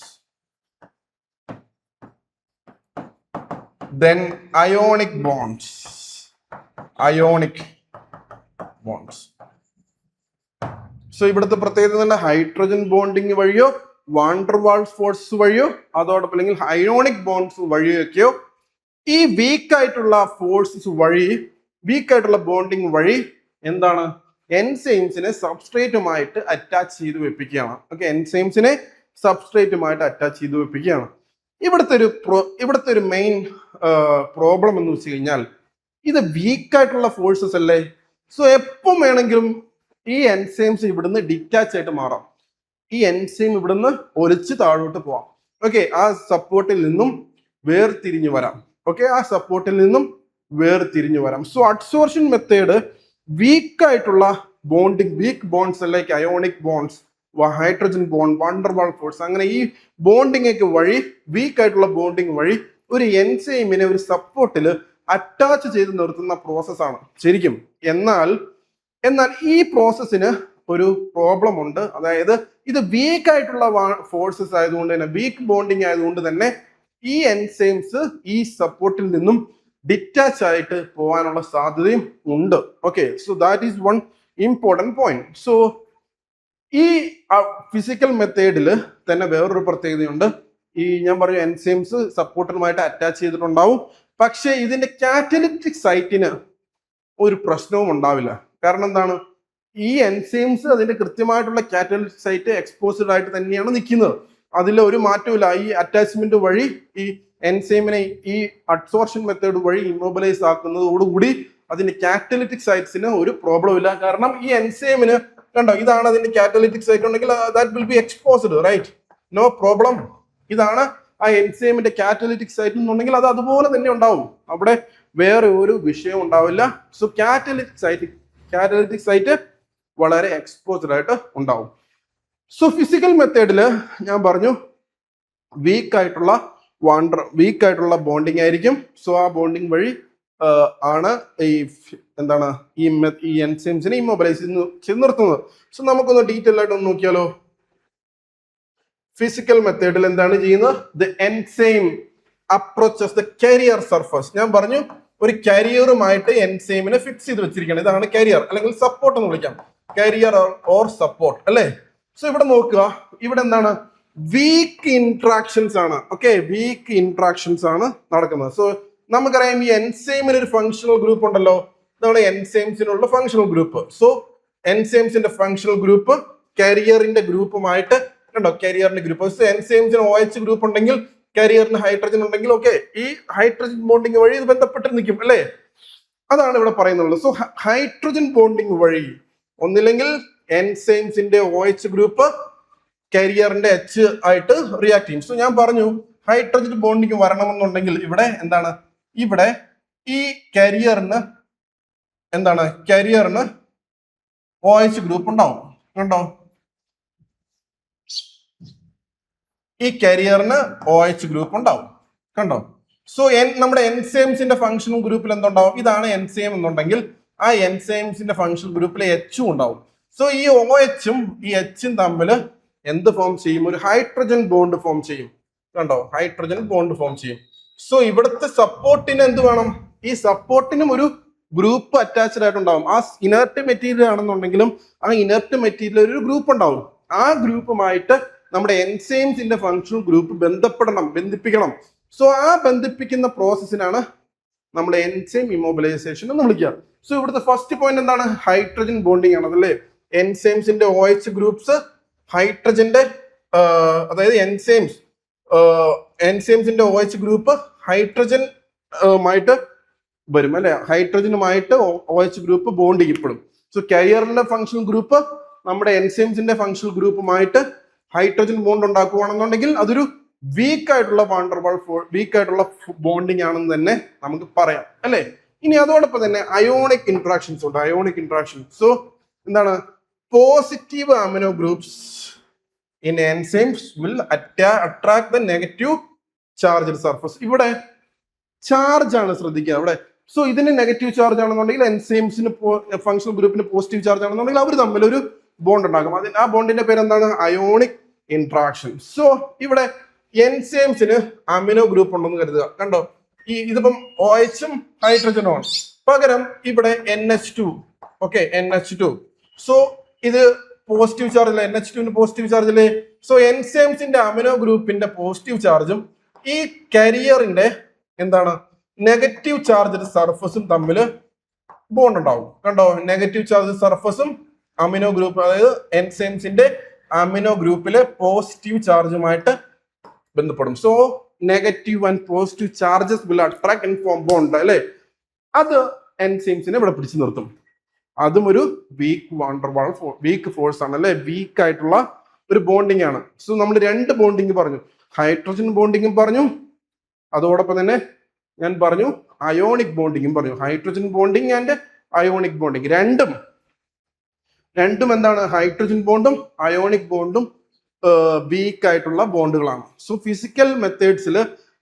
Then ionic bonds. Ionic bonds. So ഇവിടുത്തെ പ്രത്യേകത തന്നെ ഹൈഡ്രജൻ ബോണ്ടിങ് വഴിയോ വാണ്ടർ വാൾസ് ഫോഴ്സ് വഴിയോ അതോടൊപ്പം അല്ലെങ്കിൽ അയോണിക് ബോണ്ട്സ് വഴിയൊക്കെയോ ഈ വീക്കായിട്ടുള്ള ഫോഴ്സസ് വഴി വീക്കായിട്ടുള്ള ബോണ്ടിങ് വഴി എന്താണ് എൻസൈംസിനെ സബ്സ്ട്രേറ്റുമായിട്ട് അറ്റാച്ച് ചെയ്ത് വെപ്പിക്കുകയാണ്. ഓക്കെ, എൻസൈംസിനെ സബ്സ്ട്രേറ്റുമായിട്ട് അറ്റാച്ച് ചെയ്ത് വെപ്പിക്കുകയാണ്. ഇവിടുത്തെ ഒരു മെയിൻ പ്രോബ്ലം എന്ന് വെച്ച് കഴിഞ്ഞാൽ ഇത് വീക്കായിട്ടുള്ള ഫോഴ്സസ് അല്ലേ. സോ എപ്പം വേണമെങ്കിലും ഈ എൻസൈംസ് ഇവിടുന്ന് ഡിറ്റാച്ച് ആയിട്ട് മാറാം. ഈ എൻസൈം ഇവിടുന്ന് ഒലിച്ച് താഴോട്ട് പോവാം. ഓക്കെ, ആ സപ്പോർട്ടിൽ നിന്നും വേർതിരിഞ്ഞു വരാം. ഓക്കെ, ആ സപ്പോർട്ടിൽ നിന്നും വേർതിരിഞ്ഞു വരാം. സോ അഡ്സോർഷൻ മെത്തേഡ് വീക്കായിട്ടുള്ള bonding, weak bonds like ionic bonds, hydrogen bond, van der Waal force, അങ്ങനെ ഈ ബോണ്ടിങ് ഒക്കെ വഴി വീക്കായിട്ടുള്ള ബോണ്ടിങ് വഴി ഒരു എൻസൈമിനെ ഒരു സപ്പോർട്ടിൽ അറ്റാച്ച് ചെയ്ത് നിർത്തുന്ന പ്രോസസ്സാണ് ശരിക്കും. എന്നാൽ ഈ പ്രോസസ്സിന് ഒരു പ്രോബ്ലം ഉണ്ട്. അതായത് ഇത് വീക്ക് ആയിട്ടുള്ള ഫോഴ്സസ് ആയതുകൊണ്ട് തന്നെ, വീക്ക് ബോണ്ടിങ് ആയതുകൊണ്ട് തന്നെ ഈ എൻസൈംസ് ഈ സപ്പോർട്ടിൽ നിന്നും ഡിറ്റാച്ച് ആയിട്ട് പോകാനുള്ള സാധ്യതയും ഉണ്ട്. Okay, so that is one important point. So ഈ ഫിസിക്കൽ മെത്തേഡിൽ തന്നെ വേറൊരു പ്രത്യേകതയുണ്ട്. ഈ ഞാൻ പറഞ്ഞു എൻസൈംസ് സപ്പോർട്ടറുമായിട്ട് അറ്റാച്ച് ചെയ്തിട്ടുണ്ടാവും, പക്ഷെ ഇതിന്റെ കാറ്റലിറ്റിക് സൈറ്റിന് ഒരു പ്രശ്നവും ഉണ്ടാവില്ല. കാരണം എന്താണ്, ഈ എൻസൈംസ് അതിന്റെ കൃത്യമായിട്ടുള്ള കാറ്റലിറ്റിക് സൈറ്റ് എക്സ്പോസ്ഡ് ആയിട്ട് തന്നെയാണ് നിൽക്കുന്നത്. അതിൽ ഒരു മാറ്റമില്ല. ഈ അറ്റാച്ച്മെന്റ് വഴി ഈ എൻസൈമിനെ ഈ അഡ്സോർഷൻ മെത്തേഡ് വഴി ഇമ്മൊബിലൈസ് ആക്കുന്നതോടുകൂടി അതിന്റെ കാറ്റലിറ്റിക് സൈറ്റ്സിന് ഒരു പ്രോബ്ലം ഇല്ല. കാരണം ഈ എൻസൈമിന് കണ്ടോ, ഇതാണ് അതിന്റെ കാറ്റലിറ്റിക് സൈറ്റ് ഉണ്ടെങ്കിൽ that will be exposed, right, no problem. ഇതാണ് ആ എൻസൈമിന്റെ കാറ്റലിറ്റിക് സൈറ്റ് എന്നുണ്ടെങ്കിൽ അത് അതുപോലെ തന്നെ ഉണ്ടാവും, അവിടെ വേറെ ഒരു വിഷയം ഉണ്ടാവില്ല. സോ കാറ്റലിറ്റിക് സൈറ്റ് വളരെ എക്സ്പോസ്ഡ് ആയിട്ട് ഉണ്ടാവും. സോ ഫിസിക്കൽ മെത്തേഡിൽ ഞാൻ പറഞ്ഞു വീക്കായിട്ടുള്ള ബോണ്ടിങ് ആയിരിക്കും. സോ ആ ബോണ്ടിങ് വഴി ആണ് ഈ എൻസൈംസിനെ ഇമ്മൊബിലൈസ് ചെയ്ത് നിർത്തുന്നത്. സോ നമുക്കൊന്ന് ഡീറ്റെയിൽ ആയിട്ട് ഒന്ന് നോക്കിയാലോ. ഫിസിക്കൽ മെത്തേഡിൽ എന്താണ് ചെയ്യുന്നത്? The enzyme approaches the carrier surface. ഞാൻ പറഞ്ഞു ഒരു കാരിയറുമായിട്ട് എൻസൈമിനെ ഫിക്സ് ചെയ്ത് വെച്ചിരിക്കുകയാണ്. ഇതാണ് കാരിയർ, അല്ലെങ്കിൽ സപ്പോർട്ട് എന്ന് വിളിക്കാം, കാരിയർ ഓർ സപ്പോർട്ട് അല്ലേ. സോ ഇവിടെ നോക്കുക, ഇവിടെ എന്താണ് വീക്ക് ഇന്ററാക്ഷൻസ് ആണ്. ഓക്കെ, വീക്ക് ഇന്ററാക്ഷൻസ് ആണ് നടക്കുന്നത്. സോ നമുക്കറിയാം ഈ എൻസൈമിന് ഒരു ഫങ്ഷണൽ ഗ്രൂപ്പ് ഉണ്ടല്ലോ, ഇതാണ് എൻസൈംസിനുള്ള ഫങ്ഷണൽ ഗ്രൂപ്പ്. സോ എൻസൈംസിന്റെ ഫങ്ഷണൽ ഗ്രൂപ്പ് കാരിയറിന്റെ ഗ്രൂപ്പുമായിട്ട് കണ്ടോ, കാരിയറിന്റെ ഗ്രൂപ്പ്. എൻസൈംസിന് OH ഗ്രൂപ്പ് ഉണ്ടെങ്കിൽ കാരിയറിന് ഹൈഡ്രജൻ ഉണ്ടെങ്കിൽ ഓക്കെ, ഈ ഹൈഡ്രജൻ ബോണ്ടിങ് വഴി ഇത് ബന്ധപ്പെട്ട് നിൽക്കും അല്ലേ. അതാണ് ഇവിടെ പറയുന്നുള്ളത്. സോ ഹൈഡ്രജൻ ബോണ്ടിങ് വഴി ഒന്നില്ലെങ്കിൽ എൻസൈംസിന്റെ OH ഗ്രൂപ്പ് കാരിയറിന്റെ H ആയിട്ട് റിയാക്ട് ചെയ്യും. സോ ഞാൻ പറഞ്ഞു ഹൈഡ്രജൻ ബോണ്ടിങ് വരണമെന്നുണ്ടെങ്കിൽ ഇവിടെ എന്താണ്, ഇവിടെ ഈ കാരിയറിന് OH ഗ്രൂപ്പ് ഉണ്ടാവും. കണ്ടോ, ഈ കാരിയറിന് OH ഗ്രൂപ്പ് ഉണ്ടാവും. കണ്ടോ. സോ നമ്മുടെ എൻസൈംസിന്റെ ഫങ്ഷണൽ ഗ്രൂപ്പിൽ എന്തുണ്ടാവും? ഇതാണ് എൻസൈം എന്നുണ്ടെങ്കിൽ ആ എൻസൈംസിന്റെ ഫങ്ഷണൽ ഗ്രൂപ്പിൽ H ഉണ്ടാവും. സോ ഈ OHും ഈ Hും തമ്മിൽ എന്ത് ഫോം ചെയ്യും? ഒരു ഹൈഡ്രജൻ ബോണ്ട് ഫോം ചെയ്യും. കണ്ടോ, ഹൈഡ്രജൻ ബോണ്ട് ഫോം ചെയ്യും. സോ ഇവിടുത്തെ സപ്പോർട്ടിന് എന്ത് വേണം? ഈ സപ്പോർട്ടിനും ഒരു ഗ്രൂപ്പ് അറ്റാച്ച്ഡ് ആയിട്ടുണ്ടാവും. ആ ഇനർട്ട് മെറ്റീരിയൽ ആണെന്നുണ്ടെങ്കിലും ആ ഇനർട്ട് മെറ്റീരിയൽ ഒരു ഗ്രൂപ്പ് ഉണ്ടാവും. ആ ഗ്രൂപ്പുമായിട്ട് നമ്മുടെ എൻസൈംസിന്റെ ഫങ്ഷണൽ ഗ്രൂപ്പ് ബന്ധിപ്പിക്കണം. സോ ആ ബന്ധിപ്പിക്കുന്ന പ്രോസസ്സിനാണ് നമ്മൾ എൻസൈം ഇമ്മൊബിലൈസേഷൻ എന്ന് വിളിക്കുക. സോ ഇവിടുത്തെ ഫസ്റ്റ് പോയിന്റ് എന്താണ്? ഹൈഡ്രജൻ ബോണ്ടിങ് ആണ്, അതല്ലേ. എൻസൈംസിന്റെ OH ഗ്രൂപ്പ്സ് ഹൈഡ്രജന്റെ അതായത് എൻസൈംസിന്റെ OH ഗ്രൂപ്പ് ഹൈഡ്രജൻ മായിട്ട് വരും അല്ലെ, ഹൈഡ്രജനുമായിട്ട് OH ഗ്രൂപ്പ് ബോണ്ട് ചെയ്യപ്പെടും. സോ കാരിയറിന്റെ ഫങ്ഷണൽ ഗ്രൂപ്പ് നമ്മുടെ എൻസൈംസിന്റെ ഫങ്ഷണൽ ഗ്രൂപ്പുമായിട്ട് ഹൈഡ്രജൻ ബോണ്ട് ഉണ്ടാക്കുകയാണെന്നുണ്ടെങ്കിൽ അതൊരു വീക്കായിട്ടുള്ള ബോണ്ടിങ് ആണെന്ന് തന്നെ നമുക്ക് പറയാം അല്ലെ. ഇനി അതോടൊപ്പം തന്നെ അയോണിക് ഇന്ററാക്ഷൻസ് ഉണ്ട്. അയോണിക് ഇന്ററാക്ഷൻ, സോ എന്താണ്? Positive amino groups in enzymes will attract the negative charged surface. ഇവിടെ ചാർജ് ആണ് ശ്രദ്ധിക്കുക അവിടെ. സോ ഇതിന് നെഗറ്റീവ് ചാർജ് ആണെന്നുണ്ടെങ്കിൽ എൻസൈംസിന് ഫങ്ഷണൽ ഗ്രൂപ്പിന് പോസിറ്റീവ് ചാർജ് ആണെന്നുണ്ടെങ്കിൽ അവർ തമ്മിൽ ഒരു ബോണ്ട് ഉണ്ടാകും. ആ ബോണ്ടിന്റെ പേര് എന്താണ്? Ionic interaction. സോ ഇവിടെ എൻസൈംസിന് അമിനോ ഗ്രൂപ്പ് ഉണ്ടെന്ന് കരുതുക. കണ്ടോ, ഇതിപ്പം OHും ഹൈഡ്രജനും ആണ്. പകരം ഇവിടെ NH2. Okay, NH2. സോ ഇത് പോസിറ്റീവ് ചാർജ് അല്ലേ, NH2 പോസിറ്റീവ് ചാർജ് അല്ലേ. സോ എൻസൈംസിന്റെ അമിനോ ഗ്രൂപ്പിന്റെ പോസിറ്റീവ് ചാർജും ഈ കരിയറിന്റെ എന്താണ് നെഗറ്റീവ് ചാർജ് സർഫസും തമ്മിൽ ബോണ്ട് ഉണ്ടാവും. കണ്ടോ, നെഗറ്റീവ് ചാർജ് സർഫസും അമിനോ ഗ്രൂപ്പ്, അതായത് എൻസൈംസിന്റെ അമിനോ ഗ്രൂപ്പിലെ പോസിറ്റീവ് ചാർജുമായിട്ട് ബന്ധപ്പെടും. So negative and positive charges will attract and form bond അല്ലെ. അത് എൻസൈംസിനെ ഇവിടെ പിടിച്ചു നിർത്തും. അതും ഒരു വീക്ക് ഫോഴ്സ് ആണ് അല്ലെ, വീക്ക് ആയിട്ടുള്ള ഒരു ബോണ്ടിങ് ആണ്. സോ നമ്മൾ രണ്ട് ബോണ്ടിങ് പറഞ്ഞു, ഹൈഡ്രജൻ ബോണ്ടിങ്ങും പറഞ്ഞു, അതോടൊപ്പം തന്നെ ഞാൻ പറഞ്ഞു അയോണിക് ബോണ്ടിങ്ങും പറഞ്ഞു. Hydrogen bonding and ionic bonding രണ്ടും എന്താണ്, ഹൈഡ്രജൻ ബോണ്ടും അയോണിക് ബോണ്ടും വീക്ക് ആയിട്ടുള്ള ബോണ്ടുകളാണ്. സോ ഫിസിക്കൽ മെത്തേഡ്സിൽ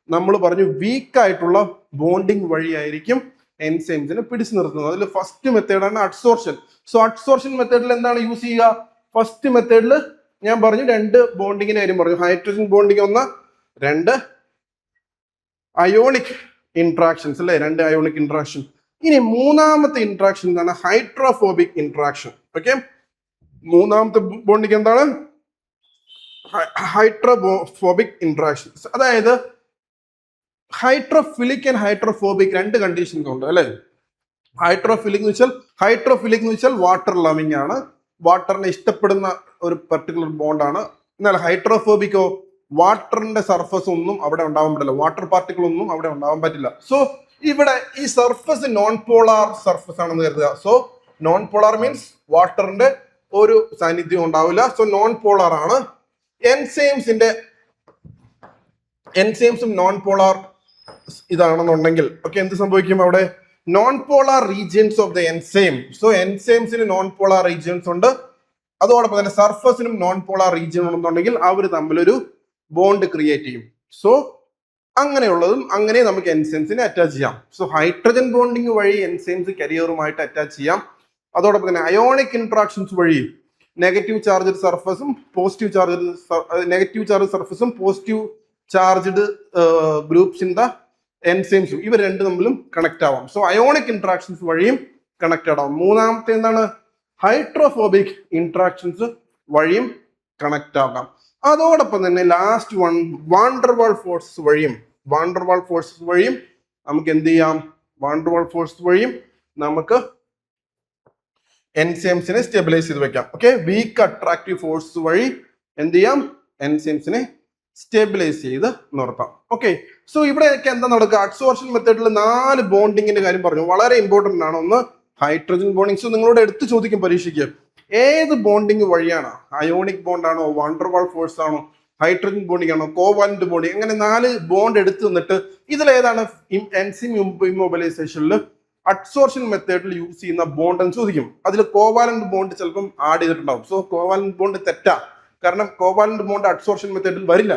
നമ്മൾ പറഞ്ഞു വീക്ക് ആയിട്ടുള്ള ബോണ്ടിങ് വഴിയായിരിക്കും എൻസൈംസിനെ പിടിച്ചു നിർത്തുന്നത്. അതിൽ ഫസ്റ്റ് മെത്തേഡാണ് അഡ്സോർഷൻ. സോ അഡ്സോർഷൻ മെത്തേഡിൽ എന്താണ് യൂസ് ചെയ്യുക? ഫസ്റ്റ് മെത്തേഡിൽ ഞാൻ പറഞ്ഞു രണ്ട് ബോണ്ടിങ്ങിന്റെ കാര്യം പറഞ്ഞു, ഹൈഡ്രജൻ ബോണ്ടിങ് ഒന്ന്, രണ്ട് അയോണിക് ഇന്ററാക്ഷൻസ് അല്ലെ, രണ്ട് അയോണിക് ഇന്ററാക്ഷൻ. ഇനി മൂന്നാമത്തെ ഇന്ററാക്ഷൻ എന്താണ്? Hydrophobic interaction. ഓക്കെ, മൂന്നാമത്തെ ബോണ്ടിങ് എന്താണ്? Hydrophobic interactions. അതായത് ഹൈഡ്രോഫിലിക് ആൻഡ് ഹൈഡ്രോഫോബിക് രണ്ട് കണ്ടീഷൻസ് ഉണ്ട് അല്ലെ. ഹൈഡ്രോഫിലിക് എന്ന് വെച്ചാൽ വാട്ടർ ലവിങ് ആണ്, വാട്ടറിനെ ഇഷ്ടപ്പെടുന്ന ഒരു പർട്ടിക്കുലർ ബോണ്ടാണ്. എന്നാൽ ഹൈഡ്രോഫോബിക്കോ വാട്ടറിന്റെ സർഫസ് ഒന്നും അവിടെ ഉണ്ടാവാൻ പറ്റില്ല, വാട്ടർ പാർട്ടിക്കിൾ ഒന്നും അവിടെ ഉണ്ടാവാൻ പറ്റില്ല. സോ ഇവിടെ ഈ സർഫസ് നോൺ പോളാർ സർഫസ് ആണെന്ന് കരുതുക. സോ നോൺ പോളാർ മീൻസ് വാട്ടറിന്റെ ഒരു സാന്നിധ്യം ഉണ്ടാവില്ല. സോ നോൺ പോളാർ ആണ്. എൻസൈംസും നോൺ പോളാർ ഇതാണെന്നുണ്ടെങ്കിൽ ഓക്കെ എന്ത് സംഭവിക്കും? അവിടെ non polar regions of the enzyme. So എൻസൈംസിന് നോൺ പോളാർ റീജിയൻസ് ഉണ്ട്, അതോടൊപ്പം തന്നെ സർഫസിനും നോൺ പോളാർ റീജിയൻ ഉണ്ടെന്നുണ്ടെങ്കിൽ അവർ തമ്മിലൊരു ബോണ്ട് ക്രിയേറ്റ് ചെയ്യും. സോ അങ്ങനെയുള്ളതും അങ്ങനെ നമുക്ക് എൻസൈംസിനെ അറ്റാച്ച് ചെയ്യാം. സോ ഹൈഡ്രജൻ ബോണ്ടിങ് വഴി എൻസൈംസ് കരിയറുമായിട്ട് അറ്റാച്ച് ചെയ്യാം. അതോടൊപ്പം തന്നെ അയോണിക് ഇന്ററാക്ഷൻസ് വഴി നെഗറ്റീവ് ചാർജഡ് സർഫസും positive charged groups in the എൻസൈംസും ഇവർ രണ്ടും തമ്മിലും കണക്ട് ആവാം. സോ അയോണിക് ഇന്ററാക്ഷൻസ് വഴിയും കണക്റ്റഡ് ആവാം. മൂന്നാമത്തെ എന്താണ്? ഹൈഡ്രോഫോബിക് ഇന്ററാക്ഷൻസ് വഴിയും കണക്ട് ആകാം. അതോടൊപ്പം തന്നെ ലാസ്റ്റ് വൺ വാണ്ടർവാൾ ഫോഴ്സസ് വഴിയും നമുക്ക് എന്ത് ചെയ്യാം? വാണ്ടർവാൾ ഫോഴ്സ് വഴിയും നമുക്ക് എൻസൈംസിനെ സ്റ്റെബിലൈസ് ചെയ്ത് വെക്കാം. ഓക്കെ, വീക്ക് അട്രാക്റ്റീവ് ഫോഴ്സ് വഴി എന്ത് ചെയ്യാം? എൻസൈംസിനെ സ്റ്റെബിലൈസ് ചെയ്ത് നിർത്താം. ഓക്കെ, സോ ഇവിടെയൊക്കെ എന്താ നടക്കുക? അഡ്സോർഷൻ മെത്തേഡിൽ 4 ബോണ്ടിങ്ങിന്റെ കാര്യം പറഞ്ഞു, വളരെ ഇമ്പോർട്ടന്റ് ആണ്. ഒന്ന് ഹൈഡ്രജൻ ബോണ്ടിങ്. സോ നിങ്ങളോട് എടുത്ത് ചോദിക്കും പരീക്ഷയ്ക്ക്, ഏത് ബോണ്ടിങ് വഴിയാണ്? അയോണിക് ബോണ്ട് ആണോ, വാണ്ടർവാൾ ഫോഴ്സ് ആണോ, ഹൈഡ്രജൻ ബോണ്ടിങ് ആണോ, കോവാലന്റ് ബോണ്ടിങ്? അങ്ങനെ 4 ബോണ്ട് എടുത്ത് നിന്നിട്ട് ഇതിലേതാണ് എൻസൈം ഇമ്മൊബിലൈസേഷനിൽ അഡ്സോർഷൻ മെത്തേഡിൽ യൂസ് ചെയ്യുന്ന ബോണ്ട് എന്ന് ചോദിക്കും. അതിൽ കോവാലന്റ് ബോണ്ട് ചിലപ്പം ആഡ് ചെയ്തിട്ടുണ്ടാവും. സോ കോവാലന്റ് ബോണ്ട് തെറ്റാ, കാരണം കോവാലന്റ് ബോണ്ട് അഡ്സോർഷൻ മെത്തേഡിൽ വരില്ല.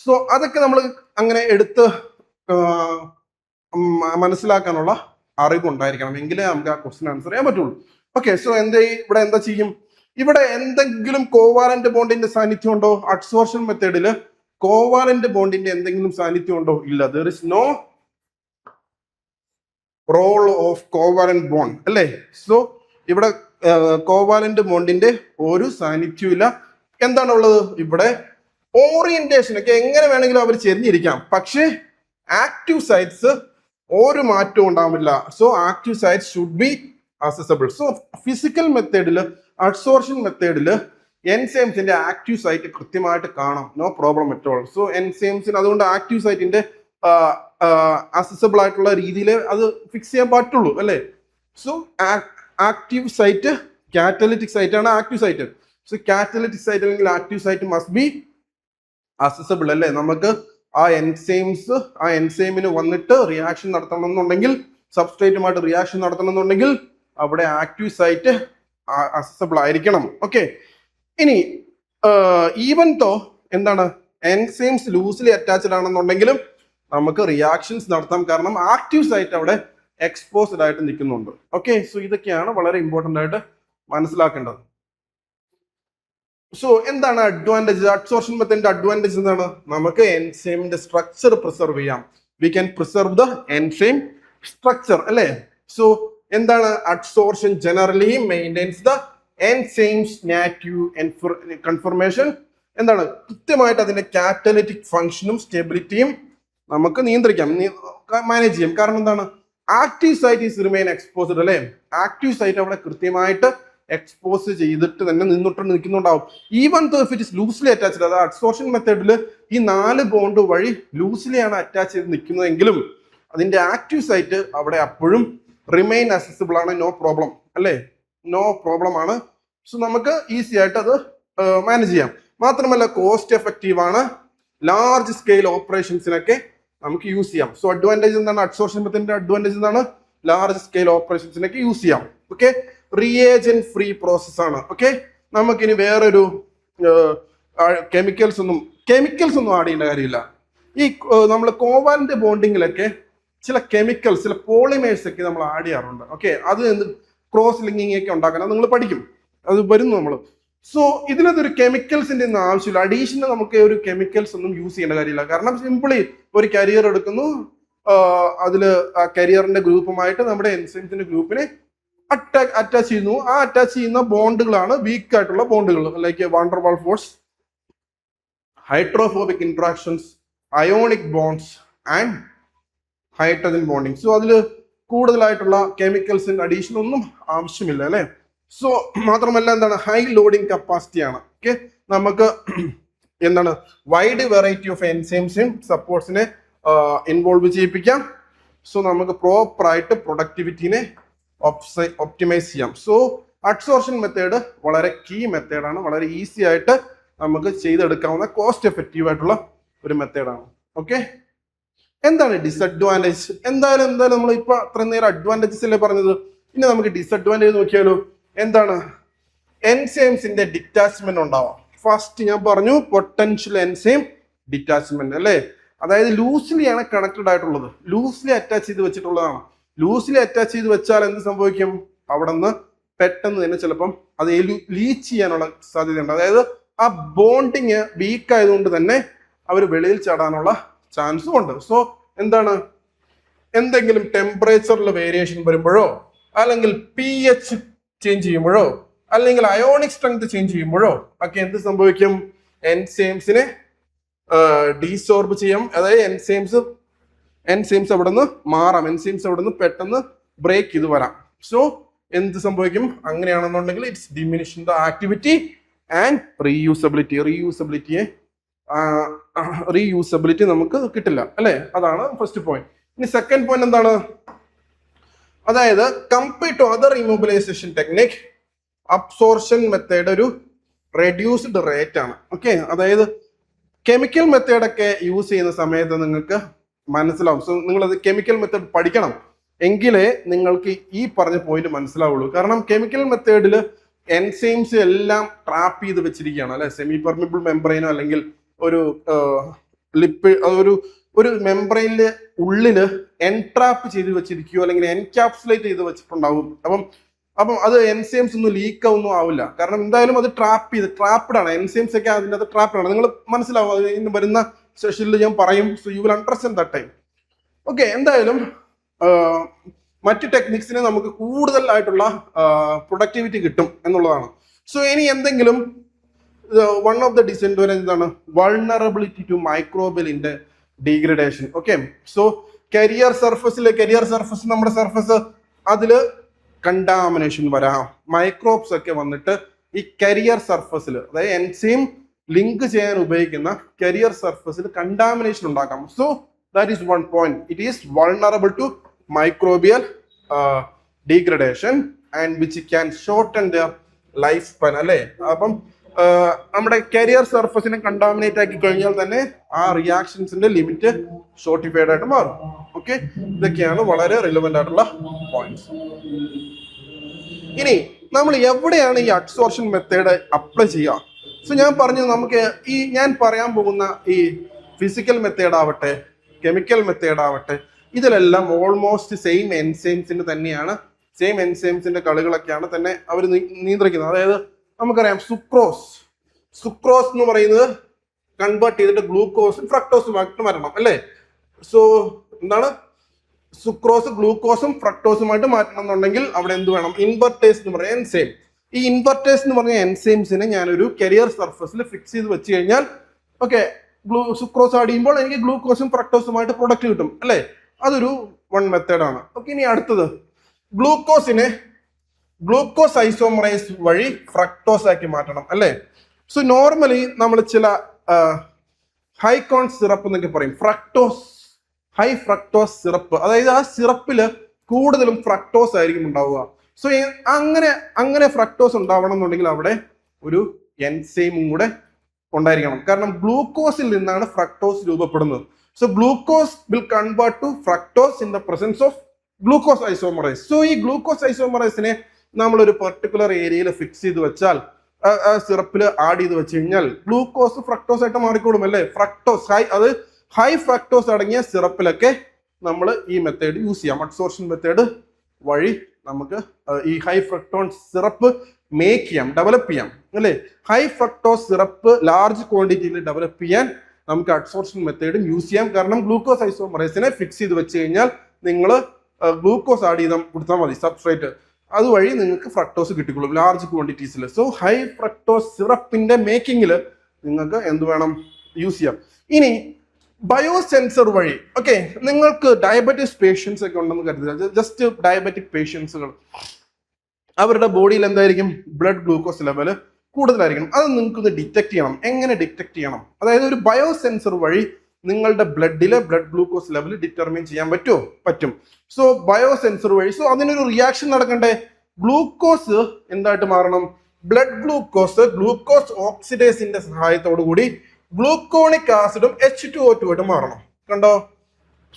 സോ അതൊക്കെ നമ്മൾ അങ്ങനെ എടുത്ത് മനസ്സിലാക്കാനുള്ള അറിവുണ്ടായിരിക്കണം, എങ്കിലേ നമുക്ക് ആ ക്വസ്റ്റ്യൻ ആൻസർ ചെയ്യാൻ പറ്റുള്ളൂ. ഓക്കെ, സോ ഇവിടെ എന്താ ചെയ്യും? ഇവിടെ എന്തെങ്കിലും കോവാലന്റ് ബോണ്ടിന്റെ സാന്നിധ്യം ഉണ്ടോ? അഡ്സോർഷൻ മെത്തേഡിൽ കോവാലന്റ് ബോണ്ടിന്റെ എന്തെങ്കിലും സാന്നിധ്യം ഉണ്ടോ? ഇല്ല. There is no role of covalent bond അല്ലേ. സോ ഇവിടെ കോവാലന്റ് ബോണ്ടിന്റെ ഒരു സാന്നിധ്യവും ഇല്ല. എന്താണുള്ളത്? ഇവിടെ ഓറിയന്റേഷൻ ഒക്കെ എങ്ങനെ വേണമെങ്കിലും അവർ ചെരിഞ്ഞിരിക്കാം, പക്ഷേ ആക്റ്റീവ് സൈറ്റ്സ് ഒരു മാറ്റവും ഉണ്ടാവില്ല. So active sites should be accessible. So physical മെത്തേഡിൽ അഡ്സോർഷൻ മെത്തേഡിൽ എൻസൈംസിന്റെ ആക്റ്റീവ് സൈറ്റ് കൃത്യമായിട്ട് കാണാം, no problem at all. So എൻസൈംസിന് അതുകൊണ്ട് ആക്റ്റീവ് സൈറ്റിന്റെ അസസബിൾ ആയിട്ടുള്ള രീതിയിൽ അത് ഫിക്സ് ചെയ്യാൻ പറ്റുള്ളൂ അല്ലേ. So active site catalytic site ആണ് active site. So catalytic site അല്ലെങ്കിൽ active site must be accessible അല്ലേ. നമുക്ക് ആ എൻസൈമിന് വന്നിട്ട് റിയാക്ഷൻ നടത്തണമെന്നുണ്ടെങ്കിൽ, സബ്സ്ട്രേറ്റുമായിട്ട് റിയാക്ഷൻ നടത്തണമെന്നുണ്ടെങ്കിൽ അവിടെ ആക്റ്റീവ് സൈറ്റ് അസസബിൾ ആയിരിക്കണം. ഓക്കെ, ഇനി ഈവൻ തോ എന്താണ് എൻസൈംസ് ലൂസ്ലി അറ്റാച്ച്ഡ് ആണെന്നുണ്ടെങ്കിലും നമുക്ക് റിയാക്ഷൻസ് നടത്താം, കാരണം ആക്റ്റീവ് സൈറ്റ് അവിടെ എക്സ്പോസ്ഡ് ആയിട്ട് നിൽക്കുന്നുണ്ട്. ഓക്കെ, സോ ഇതൊക്കെയാണ് വളരെ ഇമ്പോർട്ടൻ്റ് ആയിട്ട് മനസ്സിലാക്കേണ്ടത്. സോ എന്താണ് അഡ്വാൻറ്റേജ്? അഡ്സോർഷൻ മെത്തേഡിന്റെ അഡ്വാൻറ്റേജ് എന്താണ്? നമുക്ക് എൻസൈമിന്റെ സ്ട്രക്ചർ പ്രിസർവ് ചെയ്യാം. We can preserve the enzyme structure അല്ലേ. സോ എന്താണ് adsorption generally maintains the enzymes native confirmation. എന്താണ് കൃത്യമായിട്ട് അതിന്റെ കാറ്റലിറ്റിക് ഫംഗ്ഷനും സ്റ്റെബിലിറ്റിയും നമുക്ക് നിയന്ത്രിക്കാം, മാനേജ് ചെയ്യാം. കാരണം എന്താണ്, active site is remain exposed അല്ലേ. ആക്റ്റീവ് സൈറ്റ് അവിടെ കൃത്യമായിട്ട് എക്സ്പോസ് ചെയ്തിട്ട് തന്നെ നിൽക്കുന്നുണ്ടാവും. Even though if it is loosely attached, അത് അഡ്സോർഷൻ മെത്തേഡിൽ ഈ 4 ബോണ്ട് വഴി ലൂസ്ലി ആണ് അറ്റാച്ച് ചെയ്ത് നിൽക്കുന്നതെങ്കിലും അതിന്റെ ആക്റ്റീവ് സൈറ്റ് അവിടെ അപ്പോഴും റിമെയിൻ അക്സസിബിൾ ആണ്. നോ പ്രോബ്ലം അല്ലേ, നോ പ്രോബ്ലം ആണ്. സോ നമുക്ക് ഈസി ആയിട്ട് അത് മാനേജ് ചെയ്യാം. മാത്രമല്ല കോസ്റ്റ് എഫക്റ്റീവ് ആണ്, ലാർജ് സ്കെയിൽ ഓപ്പറേഷൻസിനൊക്കെ നമുക്ക് യൂസ് ചെയ്യാം. സോ അഡ്വാൻറ്റേജ് എന്താണ്, അഡ്സോർഷൻ മെത്തേഡിന്റെ അഡ്വാൻറ്റേജ് എന്താണ്, ലാർജ് സ്കെയിൽ ഓപ്പറേഷൻസിനൊക്കെ യൂസ് ചെയ്യാം. ഓക്കെ, റിയേജന്റ് ഫ്രീ പ്രോസസ് ആണ്. ഓക്കെ, നമുക്കിനി വേറൊരു കെമിക്കൽസ് ഒന്നും ആഡ് ചെയ്യേണ്ട കാര്യമില്ല. ഈ നമ്മൾ കോവാലന്റ് ബോണ്ടിങ്ങിലൊക്കെ ചില കെമിക്കൽസ്, ചില പോളിമേഴ്സ് ഒക്കെ നമ്മൾ ആഡ് ചെയ്യാറുണ്ട്. ഓക്കെ, അത് ക്രോസ് ലിങ്കിങ് ഒക്കെ ഉണ്ടാക്കാൻ നിങ്ങൾ പഠിക്കും, അത് വരുന്നു നമ്മൾ. സോ ഇതിനകത്തൊരു കെമിക്കൽസിന്റെ ഒന്നും ആവശ്യമില്ല, അഡീഷണൽ നമുക്ക് ഒരു കെമിക്കൽസ് ഒന്നും യൂസ് ചെയ്യേണ്ട കാര്യമില്ല. കാരണം സിംപിളി ഒരു കരിയർ എടുക്കുന്നു, അതിൽ ആ കരിയറിന്റെ ഗ്രൂപ്പുമായിട്ട് നമ്മുടെ എൻസൈംസിന്റെ ഗ്രൂപ്പിനെ അറ്റാച്ച് ചെയ്യുന്നു. ആ അറ്റാച്ച് ചെയ്യുന്ന ബോണ്ടുകളാണ് വീക്ക് ആയിട്ടുള്ള ബോണ്ടുകൾ, like wander wall force, hydrophobic interactions, ionic bonds and hydrogen bonding. So അതിൽ കൂടുതലായിട്ടുള്ള കെമിക്കൽസിന്റെ അഡീഷൻ ഒന്നും ആവശ്യമില്ല അല്ലെ. സോ മാത്രമല്ല എന്താണ്, ഹൈ ലോഡിങ് കപ്പാസിറ്റി ആണ്. ഓക്കെ, നമുക്ക് എന്താണ് വൈഡ് വെറൈറ്റി ഓഫ് എൻസൈംസും സപ്പോർട്ട്സിനെ ഇൻവോൾവ് ചെയ്യിപ്പിക്കാം. സോ നമുക്ക് പ്രോപ്പറായിട്ട് പ്രൊഡക്ടിവിറ്റിനെ ഒപ്റ്റിമൈസ് ചെയ്യാം. സോ അഡ്സോർഷൻ മെത്തേഡ് വളരെ കീ മെത്തേഡാണ്, വളരെ ഈസി ആയിട്ട് നമുക്ക് ചെയ്തെടുക്കാവുന്ന കോസ്റ്റ് എഫക്റ്റീവ് ആയിട്ടുള്ള ഒരു മെത്തേഡാണ്. ഓക്കെ, എന്താണ് ഡിസഡ്വാൻറ്റേജ്? എന്തായാലും നമ്മൾ ഇപ്പൊ അത്ര നേരം അഡ്വാൻറ്റേജസ് അല്ലേ പറഞ്ഞത്, ഇനി നമുക്ക് ഡിസഡ്വാൻറ്റേജ് നോക്കിയാലോ. എന്താണ്, എൻസൈംസിന്റെ ഡിറ്റാച്ച്മെന്റ് ഉണ്ടാവാം. ഫസ്റ്റ് ഞാൻ പറഞ്ഞു പൊട്ടൻഷ്യൽ എൻസൈം ഡിറ്റാച്ച്മെന്റ് അല്ലേ, അതായത് ലൂസ്ലി ആണ് കണക്റ്റഡ് ആയിട്ടുള്ളത്, ലൂസ്ലി അറ്റാച്ച് ചെയ്ത് വെച്ചിട്ടുള്ളതാണ്. ലൂസ്ലി അറ്റാച്ച് ചെയ്ത് വെച്ചാൽ എന്ത് സംഭവിക്കും, അവിടെ നിന്ന് പെട്ടെന്ന് തന്നെ ചിലപ്പം അത് ലീച്ച് ചെയ്യാനുള്ള സാധ്യതയുണ്ട്. അതായത് ആ ബോണ്ടിങ് വീക്ക് ആയതുകൊണ്ട് തന്നെ അവർ വെളിയിൽ ചാടാനുള്ള ചാൻസും ഉണ്ട്. സോ എന്താണ്, എന്തെങ്കിലും ടെമ്പറേച്ചറിൽ വേരിയേഷൻ വരുമ്പോഴോ, അല്ലെങ്കിൽ pH ചേഞ്ച് ചെയ്യുമ്പോഴോ, അല്ലെങ്കിൽ അയോണിക് സ്ട്രെങ്ത് ചേഞ്ച് ചെയ്യുമ്പോഴോ ഒക്കെ എന്ത് സംഭവിക്കും, എൻസൈംസിനെ ഡീസോർബ് ചെയ്യാം. അതായത് എൻസൈംസ് അവിടെ നിന്ന് മാറാം, എൻസൈംസ് അവിടെ നിന്ന് പെട്ടെന്ന് ബ്രേക്ക് ചെയ്ത് വരാം. സോ എന്ത് സംഭവിക്കും, അങ്ങനെയാണെന്നുണ്ടെങ്കിൽ it's diminishing the activity and reusability നമുക്ക് കിട്ടില്ല അല്ലെ. അതാണ് ഫസ്റ്റ് പോയിന്റ്. ഇനി സെക്കൻഡ് പോയിന്റ് എന്താണ്, അതായത് compared to other immobilisation technique, absorption method ഒരു റെഡ്യൂസ്ഡ് റേറ്റ് ആണ്. ഓക്കെ, അതായത് കെമിക്കൽ മെത്തേഡൊക്കെ യൂസ് ചെയ്യുന്ന സമയത്ത് നിങ്ങൾക്ക് മനസ്സിലാവും. സോ നിങ്ങളത് കെമിക്കൽ മെത്തേഡ് പഠിക്കണം, എങ്കിലേ നിങ്ങൾക്ക് ഈ പറഞ്ഞ പോയിന്റ് മനസ്സിലാവുള്ളൂ. കാരണം കെമിക്കൽ മെത്തേഡിൽ എൻസൈംസ് എല്ലാം ട്രാപ്പ് ചെയ്ത് വെച്ചിരിക്കുകയാണ് അല്ലെ. സെമി പെർമിബിൾ മെംബ്രെയിനോ അല്ലെങ്കിൽ ഒരു ഒരു മെംബ്രെയിനില് ഉള്ളില് എൻട്രാപ്പ് ചെയ്ത് വെച്ചിരിക്കുകയോ അല്ലെങ്കിൽ എൻക്യാപ്സുലേറ്റ് ചെയ്ത് വെച്ചിട്ടുണ്ടാവും. അപ്പം അത് എൻസൈംസ് ഒന്നും ലീക്ക് ഒന്നും ആവില്ല. കാരണം എന്തായാലും അത് ട്രാപ്ഡ് ആണ്, എൻസൈംസ് ഒക്കെ അതിനകത്ത് ട്രാപ്ഡ് ആണ്. നിങ്ങൾ മനസ്സിലാവും, അത് ഇന്ന് വരുന്ന സെഷനിൽ ഞാൻ പറയും. So you will understand that time. Okay, എന്തായാലും മറ്റ് ടെക്നിക്സിന് നമുക്ക് കൂടുതലായിട്ടുള്ള പ്രൊഡക്ടിവിറ്റി കിട്ടും എന്നുള്ളതാണ്. സോ ഇനി എന്തെങ്കിലും വൺ ഓഫ് ദ ഡിസഡ്വാൻറ്റേജ് എന്താണ്, vulnerability to microbial degradation. Okay, so carrier surface നമ്മുടെ സർഫസ്, അതില് കണ്ടാമിനേഷൻ വരാം, മൈക്രോബ്സ് ഒക്കെ വന്നിട്ട് ഈ കരിയർ സർഫസിൽ, അതായത് എൻസൈം ലിങ്ക് ചെയ്യാൻ ഉപയോഗിക്കുന്ന കരിയർ സർഫസിൽ കണ്ടാമിനേഷൻ ഉണ്ടാക്കാം. So that is one point, it is vulnerable to microbial degradation and which can shorten their life span അല്ലേ. അപ്പം നമ്മുടെ കരിയർ സർഫസിനെ കണ്ടാമിനേറ്റ് ആക്കി കഴിഞ്ഞാൽ തന്നെ ആ റിയാക്ഷൻസിന്റെ ലിമിറ്റ് ഷോർട്ടിഫൈഡ് ആയിട്ട് മാറും. ഓക്കെ, ഇതൊക്കെയാണ് വളരെ റിലവന്റ് ആയിട്ടുള്ള പോയിന്റ്സ്. ഇനി നമ്മൾ എവിടെയാണ് ഈ അഡ്സോർഷൻ മെത്തേഡ് അപ്ലൈ ചെയ്യുക? സോ ഞാൻ പറഞ്ഞു, നമുക്ക് ഈ ഞാൻ പറയാൻ പോകുന്ന ഈ ഫിസിക്കൽ മെത്തേഡ് ആവട്ടെ, കെമിക്കൽ മെത്തേഡ് ആവട്ടെ, ഇതിലെല്ലാം ഓൾമോസ്റ്റ് സെയിം എൻസൈംസിന്റെ തന്നെയാണ്, സെയിം എൻസൈംസിന്റെ കളികളൊക്കെയാണ് തന്നെ അവർ നിയന്ത്രിക്കുന്നത്. അതായത് നമുക്കറിയാം സുക്രോസ് എന്ന് പറയുന്നത് കൺവേർട്ട് ചെയ്തിട്ട് ഗ്ലൂക്കോസും ഫ്രക്ടോസും ആയിട്ട് വരണം അല്ലേ. സോ എന്താണ്, സുക്രോസ് ഗ്ലൂക്കോസും ഫ്രക്ടോസുമായിട്ട് മാറ്റണം എന്നുണ്ടെങ്കിൽ അവിടെ എന്ത് വേണം? ഇൻവെർട്ടേസ് എന്ന് പറയുന്ന എൻസൈം. ഈ ഇൻവെർട്ടേസ് എന്ന് പറഞ്ഞ എൻസൈംസിനെ ഞാനൊരു കരിയർ സർഫസിൽ ഫിക്സ് ചെയ്ത് വെച്ച് കഴിഞ്ഞാൽ ഓക്കെ, സുക്രോസ് ആഡ് ചെയ്യുമ്പോൾ എനിക്ക് ഗ്ലൂക്കോസും ഫ്രക്ടോസുമായിട്ട് പ്രൊഡക്റ്റ് കിട്ടും അല്ലേ? അതൊരു വൺ മെത്തേഡാണ്. ഓക്കെ, ഇനി അടുത്തത് ഗ്ലൂക്കോസിനെ ഗ്ലൂക്കോസ് ഐസോമറൈസ് വഴി ഫ്രക്ടോസ് ആക്കി മാറ്റണം അല്ലേ? സോ നോർമലി നമ്മൾ ചില ഹൈ കോൺ സിറപ്പ് എന്നൊക്കെ പറയും, ഹൈ ഫ്രക്ടോസ് സിറപ്പ്, അതായത് ആ സിറപ്പില് കൂടുതലും ഫ്രക്ടോസ് ആയിരിക്കും ഉണ്ടാവുക. സോ അങ്ങനെ ഫ്രക്ടോസ് ഉണ്ടാവണം എന്നുണ്ടെങ്കിൽ അവിടെ ഒരു എൻസൈമും കൂടെ ഉണ്ടായിരിക്കണം. കാരണം ഗ്ലൂക്കോസിൽ നിന്നാണ് ഫ്രക്ടോസ് രൂപപ്പെടുന്നത്. So glucose will convert to fructose in the presence of glucose isomerase. So ഈ ഗ്ലൂക്കോസ് ഐസോമറൈസിനെ നമ്മളൊരു പെർട്ടിക്കുലർ ഏരിയയിൽ ഫിക്സ് ചെയ്ത് വെച്ചാൽ, സിറപ്പിൽ ആഡ് ചെയ്ത് വെച്ച് കഴിഞ്ഞാൽ ഗ്ലൂക്കോസ് ഫ്രക്ടോസ് ആയിട്ട് മാറിക്കോളും അല്ലേ? അത് ഹൈ ഫ്രക്ടോസ് അടങ്ങിയ സിറപ്പിലൊക്കെ നമ്മൾ ഈ മെത്തേഡ് യൂസ് ചെയ്യാം. അഡ്സോർഷൻ മെത്തേഡ് വഴി നമുക്ക് ഈ ഹൈ ഫ്രക്ടോസ് സിറപ്പ് മേക്ക് ചെയ്യാം, ഡെവലപ്പ് ചെയ്യാം അല്ലേ? ഹൈ ഫ്രക്ടോസ് സിറപ്പ് ലാർജ് ക്വാണ്ടിറ്റിയിൽ ഡെവലപ്പ് ചെയ്യാൻ നമുക്ക് അഡ്സോർഷൻ മെത്തേഡും യൂസ് ചെയ്യാം. കാരണം ഗ്ലൂക്കോസ് ഐസോമറൈസിനെ ഫിക്സ് ചെയ്ത് വെച്ച് കഴിഞ്ഞാൽ നിങ്ങൾ ഗ്ലൂക്കോസ് ആഡ് ചെയ്ത് കൊടുത്താൽ മതി സബ്സ്ട്രേറ്റ്, അതുവഴി നിങ്ങൾക്ക് ഫ്രക്ടോസ് കിട്ടിക്കൊള്ളും ലാർജ് ക്വാണ്ടിറ്റീസിൽ. സോ ഹൈ ഫ്രക്ടോസ് സിറപ്പിന്റെ മേക്കിങ്ങിൽ നിങ്ങൾക്ക് എന്ത് വേണം? യൂസ് ചെയ്യാം. ഇനി ബയോസെൻസർ വഴി, ഓക്കെ, നിങ്ങൾക്ക് ഡയബറ്റിസ് പേഷ്യൻസ് ഒക്കെ ഉണ്ടെന്ന് കരുതുക, ജസ്റ്റ് ഡയബറ്റിക് പേഷ്യൻസുകൾ, അവരുടെ ബോഡിയിൽ എന്തായിരിക്കും? ബ്ലഡ് ഗ്ലൂക്കോസ് ലെവല് കൂടുതലായിരിക്കും. അത് നിങ്ങൾക്കൊന്ന് ഡിറ്റക്ട് ചെയ്യണം. എങ്ങനെ ഡിറ്റക്ട് ചെയ്യണം? അതായത് ഒരു ബയോസെൻസർ വഴി നിങ്ങളുടെ ബ്ലഡിലെ ബ്ലഡ് ഗ്ലൂക്കോസ് ലെവൽ ഡിറ്റർമിൻ ചെയ്യാൻ പറ്റുമോ? പറ്റും. സോ ബയോസെൻസർ വഴി, സോ അതിനൊരു റിയാക്ഷൻ നടക്കണ്ടേ? ഗ്ലൂക്കോസ് എന്തായിട്ട് മാറണം? ബ്ലഡ് ഗ്ലൂക്കോസ് ഓക്സിഡേസിന്റെ സഹായത്തോടു കൂടി ഗ്ലൂക്കോണിക് ആസിഡും H2O2 ആയിട്ട് മാറണം. കണ്ടോ?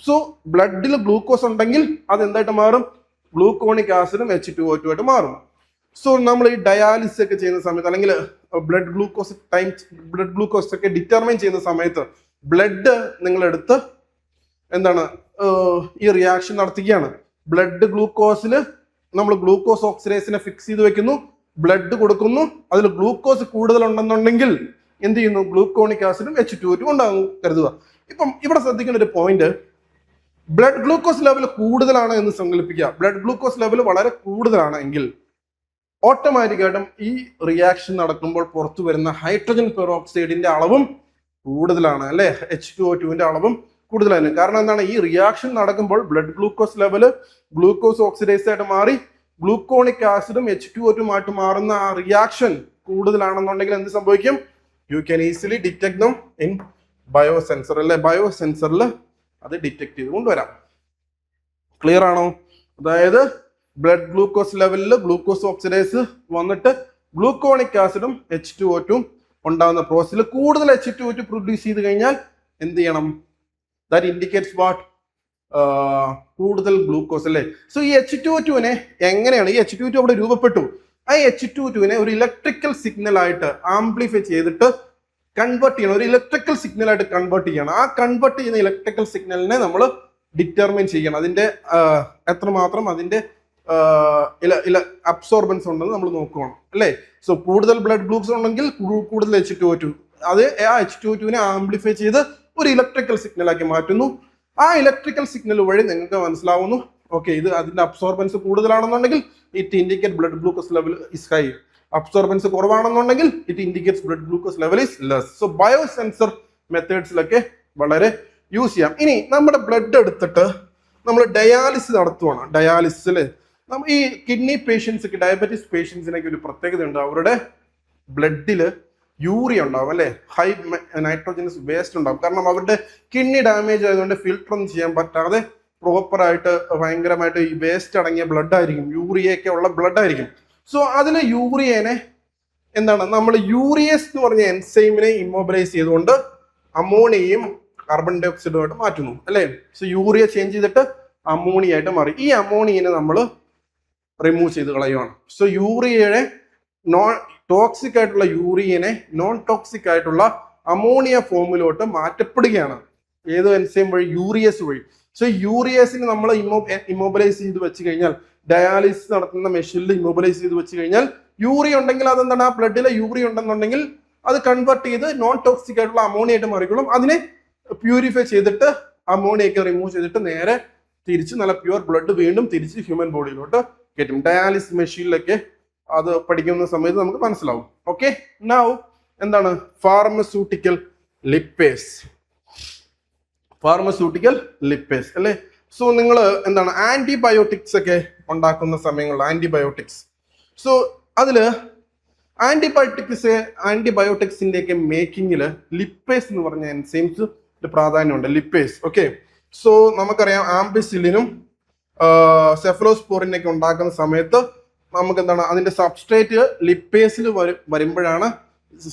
സോ ബ്ലഡിൽ ഗ്ലൂക്കോസ് ഉണ്ടെങ്കിൽ അത് എന്തായിട്ട് മാറും? ഗ്ലൂക്കോണിക് ആസിഡും H2O2 ആയിട്ട് മാറും. സോ നമ്മൾ ഈ ഡയാലിസിസ് ഒക്കെ ചെയ്യുന്ന സമയത്ത്, അല്ലെങ്കിൽ ബ്ലഡ് ഗ്ലൂക്കോസ് ഒക്കെ ഡിറ്റർമൈൻ ചെയ്യുന്ന സമയത്ത് ബ്ലഡ് നിങ്ങളെടുത്ത് എന്താണ് ഈ റിയാക്ഷൻ നടത്തുകയാണ്. ബ്ലഡ് ഗ്ലൂക്കോസിൽ നമ്മൾ ഗ്ലൂക്കോസ് ഓക്സിഡേസിനെ ഫിക്സ് ചെയ്ത് വെക്കുന്നു, ബ്ലഡ് കൊടുക്കുന്നു. അതിൽ ഗ്ലൂക്കോസ് കൂടുതലുണ്ടെന്നുണ്ടെങ്കിൽ എന്ത് ചെയ്യുന്നു? ഗ്ലൂക്കോണിക് ആസിഡും H2O2 ഉണ്ടാകും കരുതുക. ഇപ്പം ഇവിടെ ശ്രദ്ധിക്കേണ്ട ഒരു പോയിന്റ്, ബ്ലഡ് ഗ്ലൂക്കോസ് ലെവൽ കൂടുതലാണ് എന്ന് സങ്കല്പിക്കുക. ബ്ലഡ് ഗ്ലൂക്കോസ് ലെവൽ വളരെ കൂടുതലാണ് എങ്കിൽ ഓട്ടോമാറ്റിക്കായിട്ടും ഈ റിയാക്ഷൻ നടക്കുമ്പോൾ പുറത്തു വരുന്ന ഹൈഡ്രജൻ പെറോക്സൈഡിന്റെ അളവും കൂടുതലാണ് അല്ലെ? H2O2 അളവും കൂടുതലാണ്. കാരണം എന്താണ്? ഈ റിയാക്ഷൻ നടക്കുമ്പോൾ blood glucose level glucose oxidise ആയിട്ട് മാറി ഗ്ലൂക്കോണിക് ആസിഡും H2O2 ആയിട്ട് മാറുന്ന ആ റിയാക്ഷൻ കൂടുതലാണെന്നുണ്ടെങ്കിൽ എന്ത് സംഭവിക്കും? You can easily detect them in biosensor അല്ലെ? ബയോസെൻസറിൽ അത് ഡിറ്റക്ട് ചെയ്ത് കൊണ്ടുവരാം. ക്ലിയർ ആണോ? അതായത് ബ്ലഡ് ഗ്ലൂക്കോസ് ലെവലിൽ ഗ്ലൂക്കോസ് ഓക്സിഡൈസ് വന്നിട്ട് ഗ്ലൂക്കോണിക് ആസിഡും H2O2 ഉണ്ടാകുന്ന പ്രോസസ്സിൽ കൂടുതൽ H2O2 പ്രൊഡ്യൂസ് ചെയ്ത് കഴിഞ്ഞാൽ എന്ത് ചെയ്യണം? That indicates what? കൂടുതൽ ഗ്ലൂക്കോസ് അല്ലേ? സോ ഈ H2O2 എങ്ങനെയാണ് ഈ H2O2 അവിടെ രൂപപ്പെട്ടു? ആ H2O2 ഒരു ഇലക്ട്രിക്കൽ സിഗ്നൽ ആയിട്ട് ആംപ്ലിഫൈ ചെയ്തിട്ട് കൺവേർട്ട് ചെയ്യണം, ഒരു ഇലക്ട്രിക്കൽ സിഗ്നൽ ആയിട്ട് കൺവേർട്ട് ചെയ്യണം. ആ കൺവേർട്ട് ചെയ്യുന്ന ഇലക്ട്രിക്കൽ സിഗ്നലിനെ നമ്മൾ ഡിറ്റർമിൻ ചെയ്യണം. അതിന്റെ എത്രമാത്രം അതിന്റെ അബ്സോർബൻസ് ഉണ്ടെന്ന് നമ്മൾ നോക്കണം അല്ലേ? സോ കൂടുതൽ ബ്ലഡ് ഗ്ലൂക്കോസ് ഉണ്ടെങ്കിൽ കൂടുതൽ H2O2, അത് ആ H2O2 ആംപ്ലിഫൈ ചെയ്ത് ഒരു ഇലക്ട്രിക്കൽ സിഗ്നൽ ആക്കി മാറ്റുന്നു. ആ ഇലക്ട്രിക്കൽ സിഗ്നൽ വഴി നിങ്ങൾക്ക് മനസ്സിലാവുന്നു, ഓക്കെ, ഇത് അതിന്റെ അബ്സോർബൻസ് കൂടുതലാണെന്നുണ്ടെങ്കിൽ it indicate blood glucose level is high. Absorbance കുറവാണെന്നുണ്ടെങ്കിൽ it indicates blood glucose level is less. So biosensor മെത്തേഡ്സിലൊക്കെ വളരെ യൂസ് ചെയ്യാം. ഇനി നമ്മുടെ ബ്ലഡ് എടുത്തിട്ട് നമ്മൾ ഡയാലിസിസ് നടത്തുവാണ്. ഡയാലിസിസിൽ ഈ കിഡ്നി പേഷ്യൻസ്, ഡയബറ്റീസ് പേഷ്യൻസിനൊക്കെ ഒരു പ്രത്യേകത ഉണ്ട്. അവരുടെ ബ്ലഡില് യൂറിയ ഉണ്ടാവും അല്ലെ? ഹൈ നൈട്രോജനസ് വേസ്റ്റ് ഉണ്ടാവും. കാരണം അവരുടെ കിഡ്നി ഡാമേജ് ആയതുകൊണ്ട് ഫിൽട്ടർ ഒന്നും ചെയ്യാൻ പറ്റാതെ പ്രോപ്പറായിട്ട് ഭയങ്കരമായിട്ട് ഈ വേസ്റ്റ് അടങ്ങിയ ബ്ലഡ് ആയിരിക്കും, യൂറിയൊക്കെ ഉള്ള ബ്ലഡ് ആയിരിക്കും. സോ അതിലെ യൂറിയനെ എന്താണ് നമ്മൾ യൂറിയസ് എന്ന് പറഞ്ഞ എൻസൈമിനെ ഇമ്മൊബിലൈസ് ചെയ്തുകൊണ്ട് അമോണിയയും കാർബൺ ഡൈ ഓക്സൈഡുമായിട്ട് മാറ്റുന്നു അല്ലേ? സോ യൂറിയ ചേഞ്ച് ചെയ്തിട്ട് അമോണിയ ആയിട്ട് മാറി. ഈ അമോണിയനെ നമ്മൾ റിമൂവ് ചെയ്ത് കളയുവാണ്. സോ യൂറിയയുടെ ടോക്സിക് ആയിട്ടുള്ള യൂറിയനെ നോൺ ടോക്സിക് ആയിട്ടുള്ള അമോണിയ ഫോമിലോട്ട് മാറ്റപ്പെടുകയാണ്. ഏത് എൻസൈം വഴി? യൂറിയസ് വഴി. സോ യൂറിയസിന് നമ്മൾ ഇമ്മൊബിലൈസ് ചെയ്ത് വെച്ച് കഴിഞ്ഞാൽ, ഡയാലിസിസ് നടത്തുന്ന മെഷീനിൽ ഇമ്മൊബിലൈസ് ചെയ്ത് വെച്ച് കഴിഞ്ഞാൽ യൂറിയ ഉണ്ടെങ്കിൽ അതെന്താണ്? ആ ബ്ലഡിലെ യൂറിയ ഉണ്ടെന്നുണ്ടെങ്കിൽ അത് കൺവേർട്ട് ചെയ്ത് നോൺ ടോക്സിക് ആയിട്ടുള്ള അമോണിയ ആയിട്ട് മാറിക്കോളും. അതിനെ പ്യൂരിഫൈ ചെയ്തിട്ട് അമോണിയൊക്കെ റിമൂവ് ചെയ്തിട്ട് നേരെ തിരിച്ച് നല്ല പ്യുവർ ബ്ലഡ് വീണ്ടും തിരിച്ച് ഹ്യൂമൻ ബോഡിയിലോട്ട് കയറ്റും. ഡയാലിസിസ് മെഷീനിലൊക്കെ അത് പഠിക്കുന്ന സമയത്ത് നമുക്ക് മനസ്സിലാവും. ഓക്കെ, നൗ എന്താണ് ഫാർമസ്യൂട്ടിക്കൽ ലിപ്പേസ്. ഫാർമസ്യൂട്ടിക്കൽ ലിപ്പേസ് അല്ലെ. സോ നിങ്ങൾ എന്താണ് ആന്റിബയോട്ടിക്സ് ഒക്കെ ഉണ്ടാക്കുന്ന സമയങ്ങളിൽ ആന്റിബയോട്ടിക്സ്, സോ അതില് ആന്റിബയോട്ടിക്സിന്റെ ഒക്കെ മേക്കിങ്ങിൽ ലിപ്പേസ് എന്ന് പറഞ്ഞ എൻസൈംസ് പ്രാധാന്യമുണ്ട്. ലിപ്പേസ്. ഓക്കെ, സോ നമുക്കറിയാം ആംബിസിലിനും സെഫലോസ്പോറിനെ ഒക്കെ ഉണ്ടാക്കുന്ന സമയത്ത് നമുക്ക് എന്താണ് അതിന്റെ സബ്സ്ട്രേറ്റ് ലിപ്പേസിൽ വരുമ്പോഴാണ്,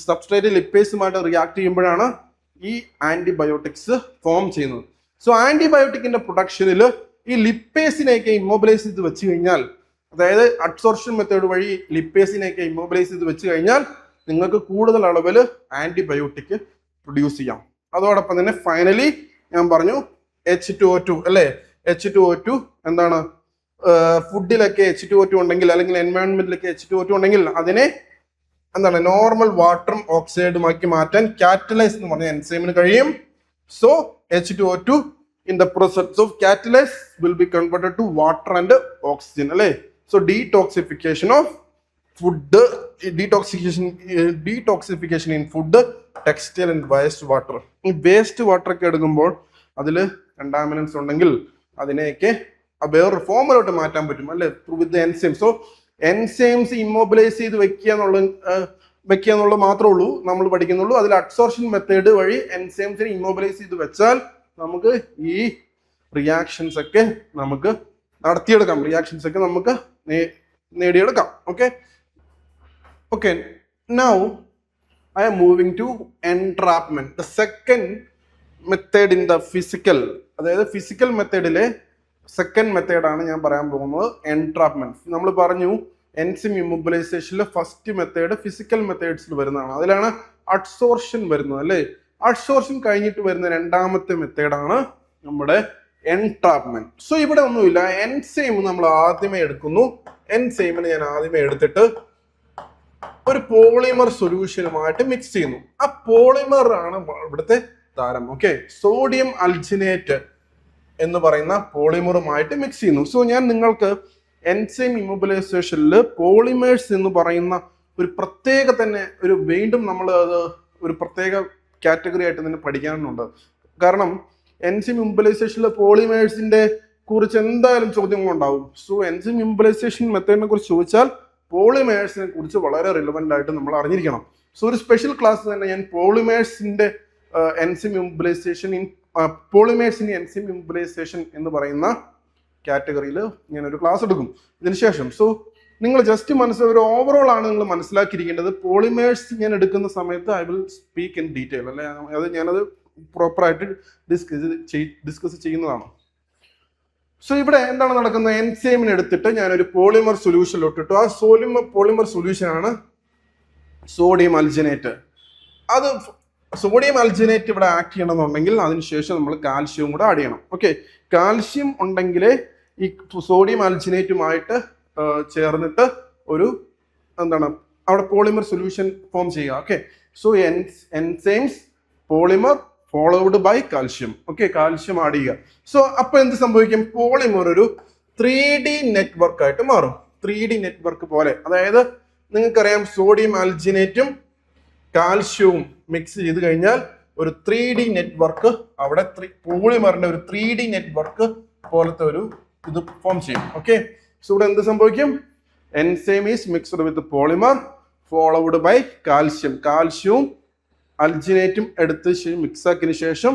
സബ്സ്ട്രേറ്റ് ലിപ്പേസുമായിട്ട് റിയാക്ട് ചെയ്യുമ്പോഴാണ് ഈ ആന്റിബയോട്ടിക്സ് ഫോം ചെയ്യുന്നത്. സോ ആന്റിബയോട്ടിക്കിന്റെ പ്രൊഡക്ഷനിൽ ഈ ലിപ്പേസിനെയൊക്കെ ഇമ്മൊബിലൈസ് ചെയ്ത് വെച്ച് കഴിഞ്ഞാൽ, അതായത് അഡ്സോർപ്ഷൻ മെത്തേഡ് വഴി ലിപ്പേസിനെയൊക്കെ ഇമ്മൊബിലൈസ് ചെയ്ത് വെച്ച് കഴിഞ്ഞാൽ നിങ്ങൾക്ക് കൂടുതൽ അളവിൽ ആന്റിബയോട്ടിക് പ്രൊഡ്യൂസ് ചെയ്യാം. അതോടൊപ്പം തന്നെ ഫൈനലി ഞാൻ പറഞ്ഞു H2O2 അല്ലെ. H2O2 എന്താണ് ഫുഡിലൊക്കെ H2O2 ഉണ്ടെങ്കിൽ അല്ലെങ്കിൽ എൻവയോൺമെന്റിലൊക്കെ H2O2 ഉണ്ടെങ്കിൽ അതിനെ എന്താണ് നോർമൽ വാട്ടറും ഓക്സൈഡുമാക്കി മാറ്റാൻ കാറ്റലൈസ് എന്ന് പറഞ്ഞ എൻസൈമിന് കഴിയും. So H2O2 in the process of catalysis will be converted to water and oxygen അല്ലെ. So detoxification of food, detoxification in food, textile and waste water. ഈ വേസ്റ്റ് വാട്ടർ ഒക്കെ എടുക്കുമ്പോൾ അതിൽ കണ്ടാമിനൻസ് ഉണ്ടെങ്കിൽ അതിനെയൊക്കെ വേറൊരു ഫോമിലോട്ട് മാറ്റാൻ പറ്റും അല്ലെ, ത്രൂ വിത്ത് എൻസൈം. സോ എൻസൈംസ് ഇമ്മൊബിലൈസ് ചെയ്ത് വെക്കുക എന്നുള്ളത് മാത്രമേ ഉള്ളൂ നമ്മൾ പഠിക്കുന്നുള്ളൂ. അതിൽ അഡ്സോർപ്ഷൻ മെത്തേഡ് വഴി എൻസൈംസിനെ ഇമ്മൊബിലൈസ് ചെയ്ത് വെച്ചാൽ നമുക്ക് ഈ റിയാക്ഷൻസ് ഒക്കെ നമുക്ക് നടത്തിയെടുക്കാം, റിയാക്ഷൻസ് ഒക്കെ നമുക്ക് നേടിയെടുക്കാം. Okay okay now I am moving to entrapment, the second method in the physical, അതായത് ഫിസിക്കൽ മെത്തേഡിലെ സെക്കൻഡ് മെത്തേഡാണ് ഞാൻ പറയാൻ പോകുന്നത്, എൻട്രാപ്മെന്റ്. നമ്മൾ പറഞ്ഞു എൻസൈം ഇമ്മൊബിലൈസേഷനിലെ ഫസ്റ്റ് മെത്തേഡ് ഫിസിക്കൽ മെത്തേഡ്സിൽ വരുന്നതാണ്. അതിലാണ് അഡ്സോർഷൻ വരുന്നത് അല്ലേ. അഡ്സോർഷൻ കഴിഞ്ഞിട്ട് വരുന്ന രണ്ടാമത്തെ മെത്തേഡാണ് നമ്മുടെ എൻട്രാപ്മെന്റ്. സോ ഇവിടെ ഒന്നുമില്ല, എൻസൈം നമ്മൾ ആദ്യമേ എടുക്കുന്നു. എൻസൈമിനെ ഞാൻ ആദ്യമേ എടുത്തിട്ട് ഒരു പോളിമർ സൊല്യൂഷനുമായിട്ട് മിക്സ് ചെയ്യുന്നു. ആ പോളിമർ ആണ് ഇവിടുത്തെ താരം. ഓക്കെ, സോഡിയം അൽജിനേറ്റ് എന്ന് പറയുന്ന പോളിമറുമായിട്ട് മിക്സ് ചെയ്യുന്നു. സോ ഞാൻ നിങ്ങൾക്ക് എൻസൈം ഇമ്മൊബിലൈസേഷനിൽ പോളിമേഴ്സ് എന്ന് പറയുന്ന ഒരു പ്രത്യേക തന്നെ ഒരു വീണ്ടും നമ്മൾ അത് ഒരു പ്രത്യേക കാറ്റഗറി ആയിട്ട് തന്നെ പഠിക്കാനുണ്ട്. കാരണം എൻസൈം ഇമ്മൊബിലൈസേഷനിലെ പോളിമേഴ്സിന്റെ കുറിച്ച് എന്തായാലും ചോദ്യങ്ങളുണ്ടാവും. സോ എൻസൈം ഇമ്മൊബിലൈസേഷൻ മെത്തേഡിനെ കുറിച്ച് ചോദിച്ചാൽ പോളിമേഴ്സിനെ കുറിച്ച് വളരെ റിലവൻ്റ് ആയിട്ട് നമ്മൾ അറിഞ്ഞിരിക്കണം. സോ ഒരു സ്പെഷ്യൽ ക്ലാസ് തന്നെ ഞാൻ പോളിമേഴ്സിന്റെ എൻസൈം ഇമ്മൊബിലൈസേഷൻ എൻസൈം ഇമ്മൊബിലൈസേഷൻ എന്ന് പറയുന്ന കാറ്റഗറിയിൽ ഞാനൊരു ക്ലാസ് എടുക്കും ഇതിനുശേഷം. സോ നിങ്ങൾ ജസ്റ്റ് ഒരു ഓവറോൾ ആണ് നിങ്ങൾ മനസ്സിലാക്കിയിരിക്കേണ്ടത്. പോളിമേഴ്സ് ഞാൻ എടുക്കുന്ന സമയത്ത് I will speak in detail അല്ലെ, അത് ഞാനത് പ്രോപ്പറായിട്ട് ഡിസ്കസ് ചെയ്യുന്നതാണ്. സോ ഇവിടെ എന്താണ് നടക്കുന്നത്, എൻസൈമിനെ എടുത്തിട്ട് ഞാനൊരു പോളിമർ സൊല്യൂഷനിലോട്ടിട്ടു. ആ പോളിമർ സൊല്യൂഷൻ ആണ് സോഡിയം അൽജിനേറ്റ്. അത് സോഡിയം അൽജിനേറ്റ് ഇവിടെ ആക്ട് ചെയ്യണമെന്നുണ്ടെങ്കിൽ അതിനുശേഷം നമ്മൾ കാൽഷ്യവും കൂടെ ആഡ് ചെയ്യണം. ഓക്കെ, കാൽഷ്യം ഉണ്ടെങ്കിലേ ഈ സോഡിയം അൽജിനേറ്റുമായിട്ട് ചേർന്നിട്ട് ഒരു എന്താണ് അവിടെ പോളിമർ സൊല്യൂഷൻ ഫോം ചെയ്യുക. Okay, so enzymes polymer followed by calcium. Okay, calcium add ചെയ്യുക. സോ അപ്പൊ എന്ത് സംഭവിക്കും, പോളിമർ ഒരു 3D നെറ്റ്വർക്ക് ആയിട്ട് മാറും. 3D നെറ്റ്വർക്ക് പോലെ, അതായത് നിങ്ങൾക്കറിയാം സോഡിയം അൽജിനേറ്റും കാൽഷ്യവും മിക്സ് ചെയ്ത് കഴിഞ്ഞാൽ ഒരു 3D നെറ്റ്വർക്ക് അവിടെ പോളിമറിന്റെ ഒരു 3D നെറ്റ്വർക്ക് പോലത്തെ ഒരു ഇത് ഫോം ചെയ്യും. ഓക്കെ, സോ ഇവിടെ എന്ത് സംഭവിക്കും, enzyme is mixed with polymer followed by കാൽഷ്യവും അൽജിനേറ്റും എടുത്ത് മിക്സ് ആക്കിയതിനു ശേഷം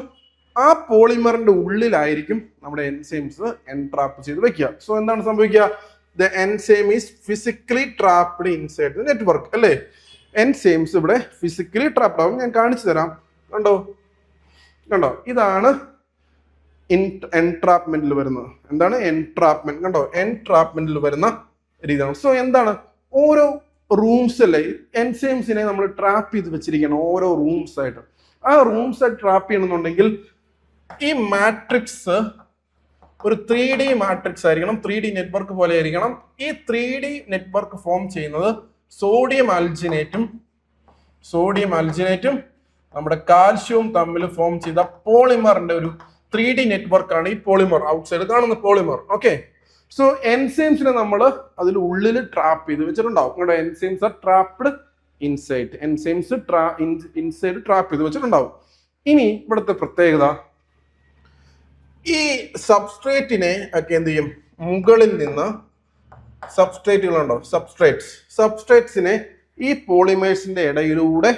ആ പോളിമറിന്റെ ഉള്ളിലായിരിക്കും നമ്മുടെ എൻസൈംസ് എൻട്രാപ്പ് ചെയ്ത് വെക്കുക. സോ എന്താണ് സംഭവിക്കുക, the enzyme is physically trapped inside the network അല്ലേ. എൻസൈംസ് ഇവിടെ ഫിസിക്കലി ട്രാപ്ഡ് ആവും. ഞാൻ കാണിച്ചു തരാം. കണ്ടോ, ഇതാണ് എൻട്രാപ്മെന്റിൽ വരുന്നത്. എന്താണ് എൻട്രാപ്മെന്റ്, കണ്ടോ, എൻട്രാപ്മെന്റിൽ വരുന്ന രീതിയാണ്. സോ എന്താണ്, ഓരോ റൂംസ് അല്ലേ എൻസൈംസിനെ നമ്മൾ ട്രാപ്പ് ചെയ്ത് വെച്ചിരിക്കണം, ഓരോ റൂംസ് ആയിട്ട്. ആ റൂംസ് ആയിട്ട് ട്രാപ്പ് ചെയ്യണമെന്നുണ്ടെങ്കിൽ ഈ മാട്രിക്സ് ഒരു 3D മാട്രിക്സ് ആയിരിക്കണം, 3D നെറ്റ്വർക്ക് പോലെ ആയിരിക്കണം. ഈ 3D നെറ്റ്വർക്ക് ഫോം ചെയ്യുന്നത് സോഡിയം അൽജിനേറ്റും നമ്മുടെ കാൽഷ്യവും തമ്മിൽ ഫോം ചെയ്ത പോളിമറിന്റെ ഒരു 3D നെറ്റ്വർക്ക് ആണ് ഈ പോളിമർ, ഔട്ട്സൈഡ് കാണുന്ന പോളിമർ. ഓക്കെ, സോ എൻസൈംസിനെ നമ്മൾ അതിൽ ഉള്ളിൽ ട്രാപ്പ് ചെയ്ത് വെച്ചിട്ടുണ്ടാവും. നിങ്ങളുടെ enzymes are trapped inside, enzymes inside trap ചെയ്ത് വെച്ചിട്ടുണ്ടാവും. ഇനി ഇവിടുത്തെ പ്രത്യേകത, ഈ സബ്സ്ട്രേറ്റിനെ ഒക്കെ എന്ത് ചെയ്യും, മുകളിൽ നിന്ന് സബ്സ്ട്രേറ്റുകളുണ്ടോ, സബ്സ്ട്രേറ്റ്സിനെ ഈ പോളിമേഴ്സിന്റെ ഇടയിലൂടെ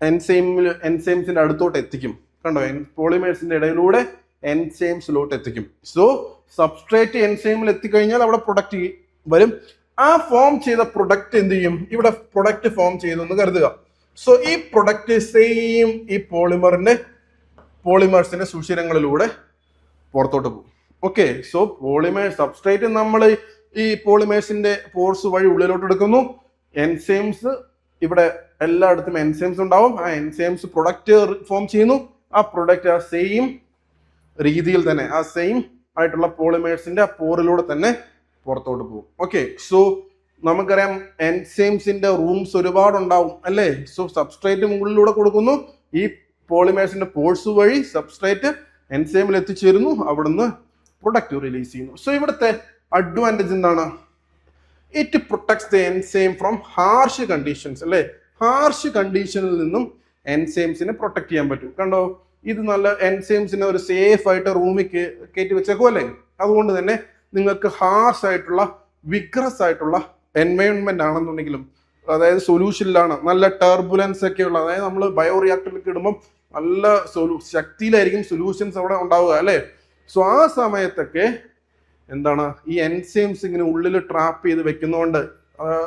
എൻസൈംസിന്റെ അടുത്തോട്ട് എത്തിക്കും. കണ്ടോ, പോളിമേഴ്സിന്റെ ഇടയിലൂടെ എൻസൈംസിലോട്ട് എത്തിക്കും. സോ സബ്സ്ട്രേറ്റ് എൻസൈമിൽ എത്തിക്കഴിഞ്ഞാൽ അവിടെ പ്രൊഡക്റ്റ് വരും. ആ ഫോം ചെയ്ത പ്രൊഡക്റ്റ് എന്ത് ചെയ്യും, ഇവിടെ പ്രൊഡക്റ്റ് ഫോം ചെയ്തു എന്ന് കരുതുക. സോ ഈ പ്രൊഡക്റ്റ് സെയിം ഈ പോളിമേഴ്സിന്റെ സുഷിരങ്ങളിലൂടെ പുറത്തോട്ട് പോകും. ഓക്കെ, സോ സബ്സ്ട്രേറ്റ് നമ്മൾ ഈ പോളിമേഴ്സിന്റെ പോർസ് വഴി ഉള്ളിലോട്ട് എടുക്കുന്നു. എൻസൈംസ് ഇവിടെ എല്ലായിടത്തും എൻസൈംസ് ഉണ്ടാവും. ആ എൻസൈംസ് പ്രൊഡക്റ്റ് ഫോം ചെയ്യുന്നു. ആ പ്രൊഡക്റ്റ് ആ സെയിം രീതിയിൽ തന്നെ, ആ സെയിം ആയിട്ടുള്ള പോളിമേഴ്സിന്റെ ആ പോറിലൂടെ തന്നെ പുറത്തോട്ട് പോകും. ഓക്കെ, സോ നമുക്കറിയാം എൻസൈംസിന്റെ റൂംസ് ഒരുപാടുണ്ടാവും അല്ലേ. സോ സബ്സ്ട്രേറ്റ് മുകളിലൂടെ കൊടുക്കുന്നു, ഈ പോളിമേഴ്സിന്റെ പോഴ്സ് വഴി സബ്സ്ട്രേറ്റ് എൻസൈമിൽ എത്തിച്ചേരുന്നു, അവിടുന്ന് പ്രൊഡക്റ്റ് റിലീസ് ചെയ്യുന്നു. സോ ഇവിടുത്തെ അഡ്വാൻറ്റേജ് എന്താണ്, it protects the enzyme from harsh conditions അല്ലേ. ഹാർഷ് കണ്ടീഷനിൽ നിന്നും എൻസൈംസിനെ പ്രൊട്ടക്ട് ചെയ്യാൻ പറ്റും. കണ്ടോ, ഇത് നല്ല എൻസൈംസിനെ ഒരു സേഫ് ആയിട്ട് റൂമിൽ കയറ്റി വെച്ചേക്കും അല്ലേ. അതുകൊണ്ട് തന്നെ നിങ്ങൾക്ക് ഹാർഷ് ആയിട്ടുള്ള വിഗ്രസ് ആയിട്ടുള്ള എൻവയോൺമെന്റ് ആണെന്നുണ്ടെങ്കിലും, അതായത് സൊല്യൂഷനിലാണ് നല്ല ടർബുലൻസ് ഒക്കെ ഉള്ള, അതായത് നമ്മൾ ബയോ റിയാക്ടറിലേക്ക് ഇടുമ്പോൾ നല്ല ശക്തിയിലായിരിക്കും സൊല്യൂഷൻസ് അവിടെ ഉണ്ടാവുക അല്ലേ. സോ ആ സമയത്തൊക്കെ എന്താണ്, ഈ എൻസൈംസ് ഇങ്ങനെ ഉള്ളിൽ ട്രാപ്പ് ചെയ്ത് വെക്കുന്നതുകൊണ്ട്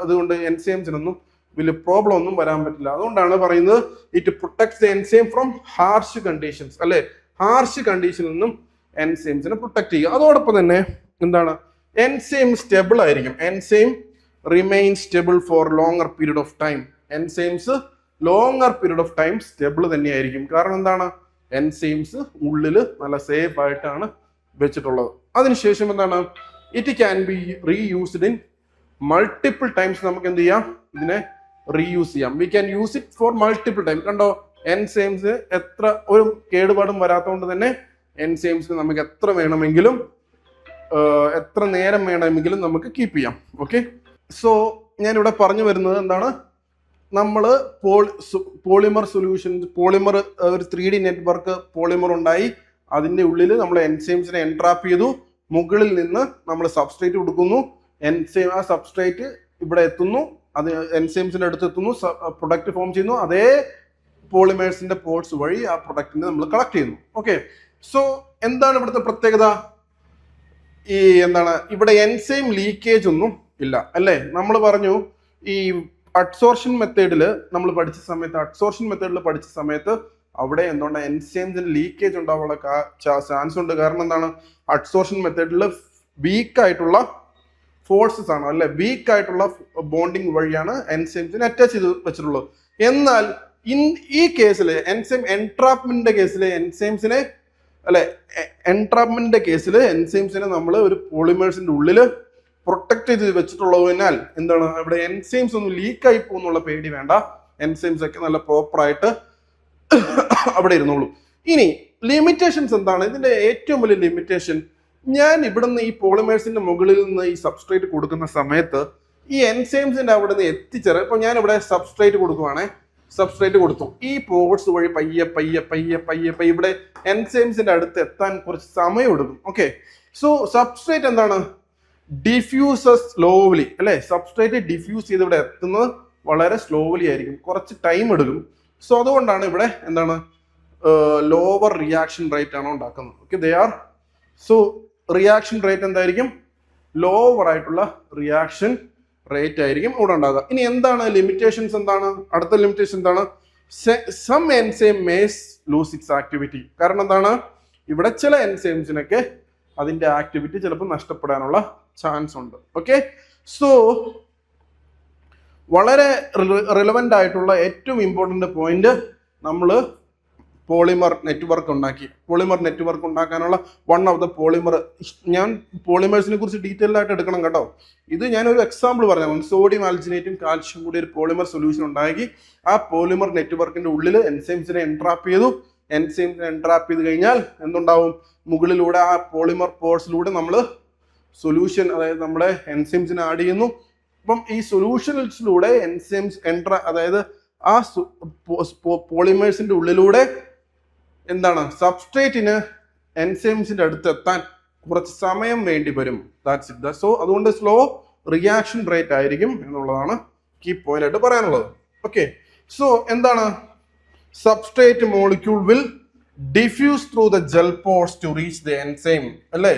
അതുകൊണ്ട് എൻസൈംസിനൊന്നും വലിയ പ്രോബ്ലം ഒന്നും വരാൻ പറ്റില്ല. അതുകൊണ്ടാണ് പറയുന്നത് it protects the enzyme from harsh conditions അല്ലെ. ഹാർഷ് കണ്ടീഷനിൽ നിന്നും എൻസൈംസിനെ പ്രൊട്ടക്ട് ചെയ്യുക. അതോടൊപ്പം തന്നെ എന്താണ്, എൻസൈം സ്റ്റെബിൾ ആയിരിക്കും. Enzyme remain stable four longer period of time. Enzymes longer period of time stable തന്നെയായിരിക്കും. കാരണം എന്താണ്, എൻസൈംസ് ഉള്ളിൽ നല്ല സേഫ് ആയിട്ടാണ് വെച്ചിട്ടുള്ളത്. അതിനുശേഷം എന്താണ്, it can be reused in multiple times. നമുക്ക് എന്ത് ചെയ്യാം, ഇതിനെ റീയൂസ് ചെയ്യാം. We can use it for multiple time. കണ്ടോ, എൻസൈംസ് എത്ര ഒരു കേടുപാടും വരാത്തതുകൊണ്ട് തന്നെ എൻസൈംസ് നമുക്ക് എത്ര വേണമെങ്കിലും എത്ര നേരം വേണമെങ്കിലും നമുക്ക് കീപ്പ് ചെയ്യാം. ഓക്കെ, സോ ഞാനിവിടെ പറഞ്ഞു വരുന്നത് എന്താണ്, നമ്മൾ പോളിമർ സൊല്യൂഷൻ, പോളിമർ ഒരു 3D നെറ്റ്വർക്ക് പോളിമർ ഉണ്ടായി, അതിൻ്റെ ഉള്ളിൽ നമ്മൾ എൻസൈംസിനെ എൻട്രാപ്പ് ചെയ്തു, മുകളിൽ നിന്ന് നമ്മൾ സബ്സ്ട്രേറ്റ് കൊടുക്കുന്നു, ആ സബ്സ്ട്രേറ്റ് ഇവിടെ എത്തുന്നു, അത് എൻസൈംസിന്റെ അടുത്ത് എത്തുന്നു, പ്രൊഡക്റ്റ് ഫോം ചെയ്യുന്നു, അതേ പോളിമേഴ്സിന്റെ പോർട്സ് വഴി ആ പ്രൊഡക്റ്റിനെ നമ്മൾ കളക്ട് ചെയ്യുന്നു. ഓക്കെ, സോ എന്താണ് ഇവിടുത്തെ പ്രത്യേകത, ഈ എന്താണ്, ഇവിടെ എൻസൈം ലീക്കേജ് ഒന്നും ഇല്ല അല്ലേ. നമ്മൾ പറഞ്ഞു ഈ അഡ്സോർഷൻ മെത്തേഡിൽ നമ്മൾ പഠിച്ച സമയത്ത് അവിടെ എന്തുകൊണ്ട് എൻസൈംസിന് ലീക്കേജ് ഉണ്ടാവാനുള്ള ചാൻസ് ഉണ്ട്. കാരണം എന്താണ്, അഡ്സോർഷൻ മെത്തേഡിൽ വീക്ക് ആയിട്ടുള്ള ഫോഴ്സസ് ആണ് അല്ലെ, വീക്ക് ആയിട്ടുള്ള ബോണ്ടിങ് വഴിയാണ് എൻസൈംസിനെ അറ്റാച്ച് ചെയ്ത് വെച്ചിട്ടുള്ളത്. എന്നാൽ ഈ കേസിൽ എൻസൈം എൻട്രാപ്മെന്റിന്റെ കേസിൽ എൻസൈംസിനെ നമ്മൾ ഒരു പോളിമേഴ്സിന്റെ ഉള്ളിൽ പ്രൊട്ടക്ട് ചെയ്ത് വെച്ചിട്ടുള്ളതിനാൽ എന്താണ്, ഇവിടെ എൻസൈംസ് ഒന്നും ലീക്കായി പോകുന്നുള്ള പേടി വേണ്ട. എൻസൈംസ് ഒക്കെ നല്ല പ്രോപ്പറായിട്ട് അവിടെ ഇരുന്നോളൂ. ഇനി ലിമിറ്റേഷൻസ് എന്താണ്, ഇതിന്റെ ഏറ്റവും വലിയ ലിമിറ്റേഷൻ, ഞാൻ ഇവിടുന്ന് ഈ പോളിമേഴ്സിന്റെ മുകളിൽ നിന്ന് ഈ സബ്സ്ട്രേറ്റ് കൊടുക്കുന്ന സമയത്ത് ഈ എൻസൈംസിന്റെ അവിടെ നിന്ന് എത്തിച്ചേരാൻ, ഇപ്പൊ ഞാൻ ഇവിടെ സബ്സ്ട്രേറ്റ് കൊടുക്കുവാണേ, സബ്സ്ട്രേറ്റ് കൊടുത്തു, ഈ പോർട്സ് വഴി പയ്യെ ഇവിടെ എൻസൈംസിന്റെ അടുത്ത് എത്താൻ കുറച്ച് സമയം എടുക്കും. ഓക്കെ, സോ സബ്സ്ട്രേറ്റ് എന്താണ്, ഡിഫ്യൂസസ് സ്ലോവ്ലി അല്ലെ. സബ്സ്ട്രേറ്റ് ഡിഫ്യൂസ് ചെയ്ത് ഇവിടെ എത്തുന്നത് വളരെ സ്ലോവ്ലി ആയിരിക്കും, കുറച്ച് ടൈം എടുക്കും. സോ അതുകൊണ്ടാണ് ഇവിടെ എന്താണ്, ലോവർ റിയാക്ഷൻ റേറ്റ് ആണ് ഉണ്ടാക്കുന്നത്. ഓക്കെ, സോ റിയാക്ഷൻ റേറ്റ് എന്തായിരിക്കും, ലോവർ ആയിട്ടുള്ള റിയാക്ഷൻ റേറ്റ് ആയിരിക്കും ഇവിടെ ഉണ്ടാകുക. ഇനി എന്താണ് ലിമിറ്റേഷൻസ്, എന്താണ് അടുത്ത ലിമിറ്റേഷൻ എന്താണ്, some enzyme mays lose its activity. കാരണം എന്താണ്, ഇവിടെ ചില എൻസൈംസിനൊക്കെ അതിന്റെ ആക്ടിവിറ്റി ചിലപ്പോൾ നഷ്ടപ്പെടാനുള്ള ചാൻസ് ഉണ്ട്. ഓക്കെ, സോ വളരെ റിലവൻ്റ് ആയിട്ടുള്ള ഏറ്റവും ഇമ്പോർട്ടൻ്റ് പോയിന്റ്, നമ്മൾ പോളിമർ നെറ്റ്വർക്ക് ഉണ്ടാക്കാനുള്ള വൺ ഓഫ് ദ പോളിമർ, ഞാൻ പോളിമേഴ്സിനെ കുറിച്ച് ഡീറ്റെയിൽ ആയിട്ട് എടുക്കണം കേട്ടോ. ഇത് ഞാനൊരു എക്സാമ്പിൾ പറഞ്ഞു, സോഡിയം ആൽജിനേറ്റും കാൽഷ്യം കൂടി ഒരു പോളിമർ സൊല്യൂഷൻ ഉണ്ടാക്കി, ആ പോളിമർ നെറ്റ്വർക്കിന്റെ ഉള്ളിൽ എൻസൈംസിനെ എൻട്രാപ്പ് ചെയ്തു, എൻസൈംസിനെ എൻട്രാപ്പ് ചെയ്ത് കഴിഞ്ഞാൽ എന്തുണ്ടാവും, മുകളിലൂടെ ആ പോളിമർ പോർസിലൂടെ നമ്മൾ സൊല്യൂഷൻ, അതായത് നമ്മുടെ എൻസൈംസിനെ ആഡ് ചെയ്യുന്നു. അപ്പം ഈ സൊല്യൂഷൻസിലൂടെ എൻസൈംസ് അതായത് ആ പോളിമേഴ്സിന്റെ ഉള്ളിലൂടെ എന്താണ്, സബ്സ്ട്രേറ്റിന് എൻസൈംസിന്റെ അടുത്ത് എത്താൻ കുറച്ച് സമയം വേണ്ടി വരും. That's it. സോ അതുകൊണ്ട് സ്ലോ റിയാക്ഷൻ റേറ്റ് ആയിരിക്കും എന്നുള്ളതാണ് കീ പോയിന്റ് ആയിട്ട് പറയാനുള്ളത്. ഓക്കെ, സോ എന്താണ്, substrate molecule will diffuse through the gel pores to reach the enzyme, അല്ലേ?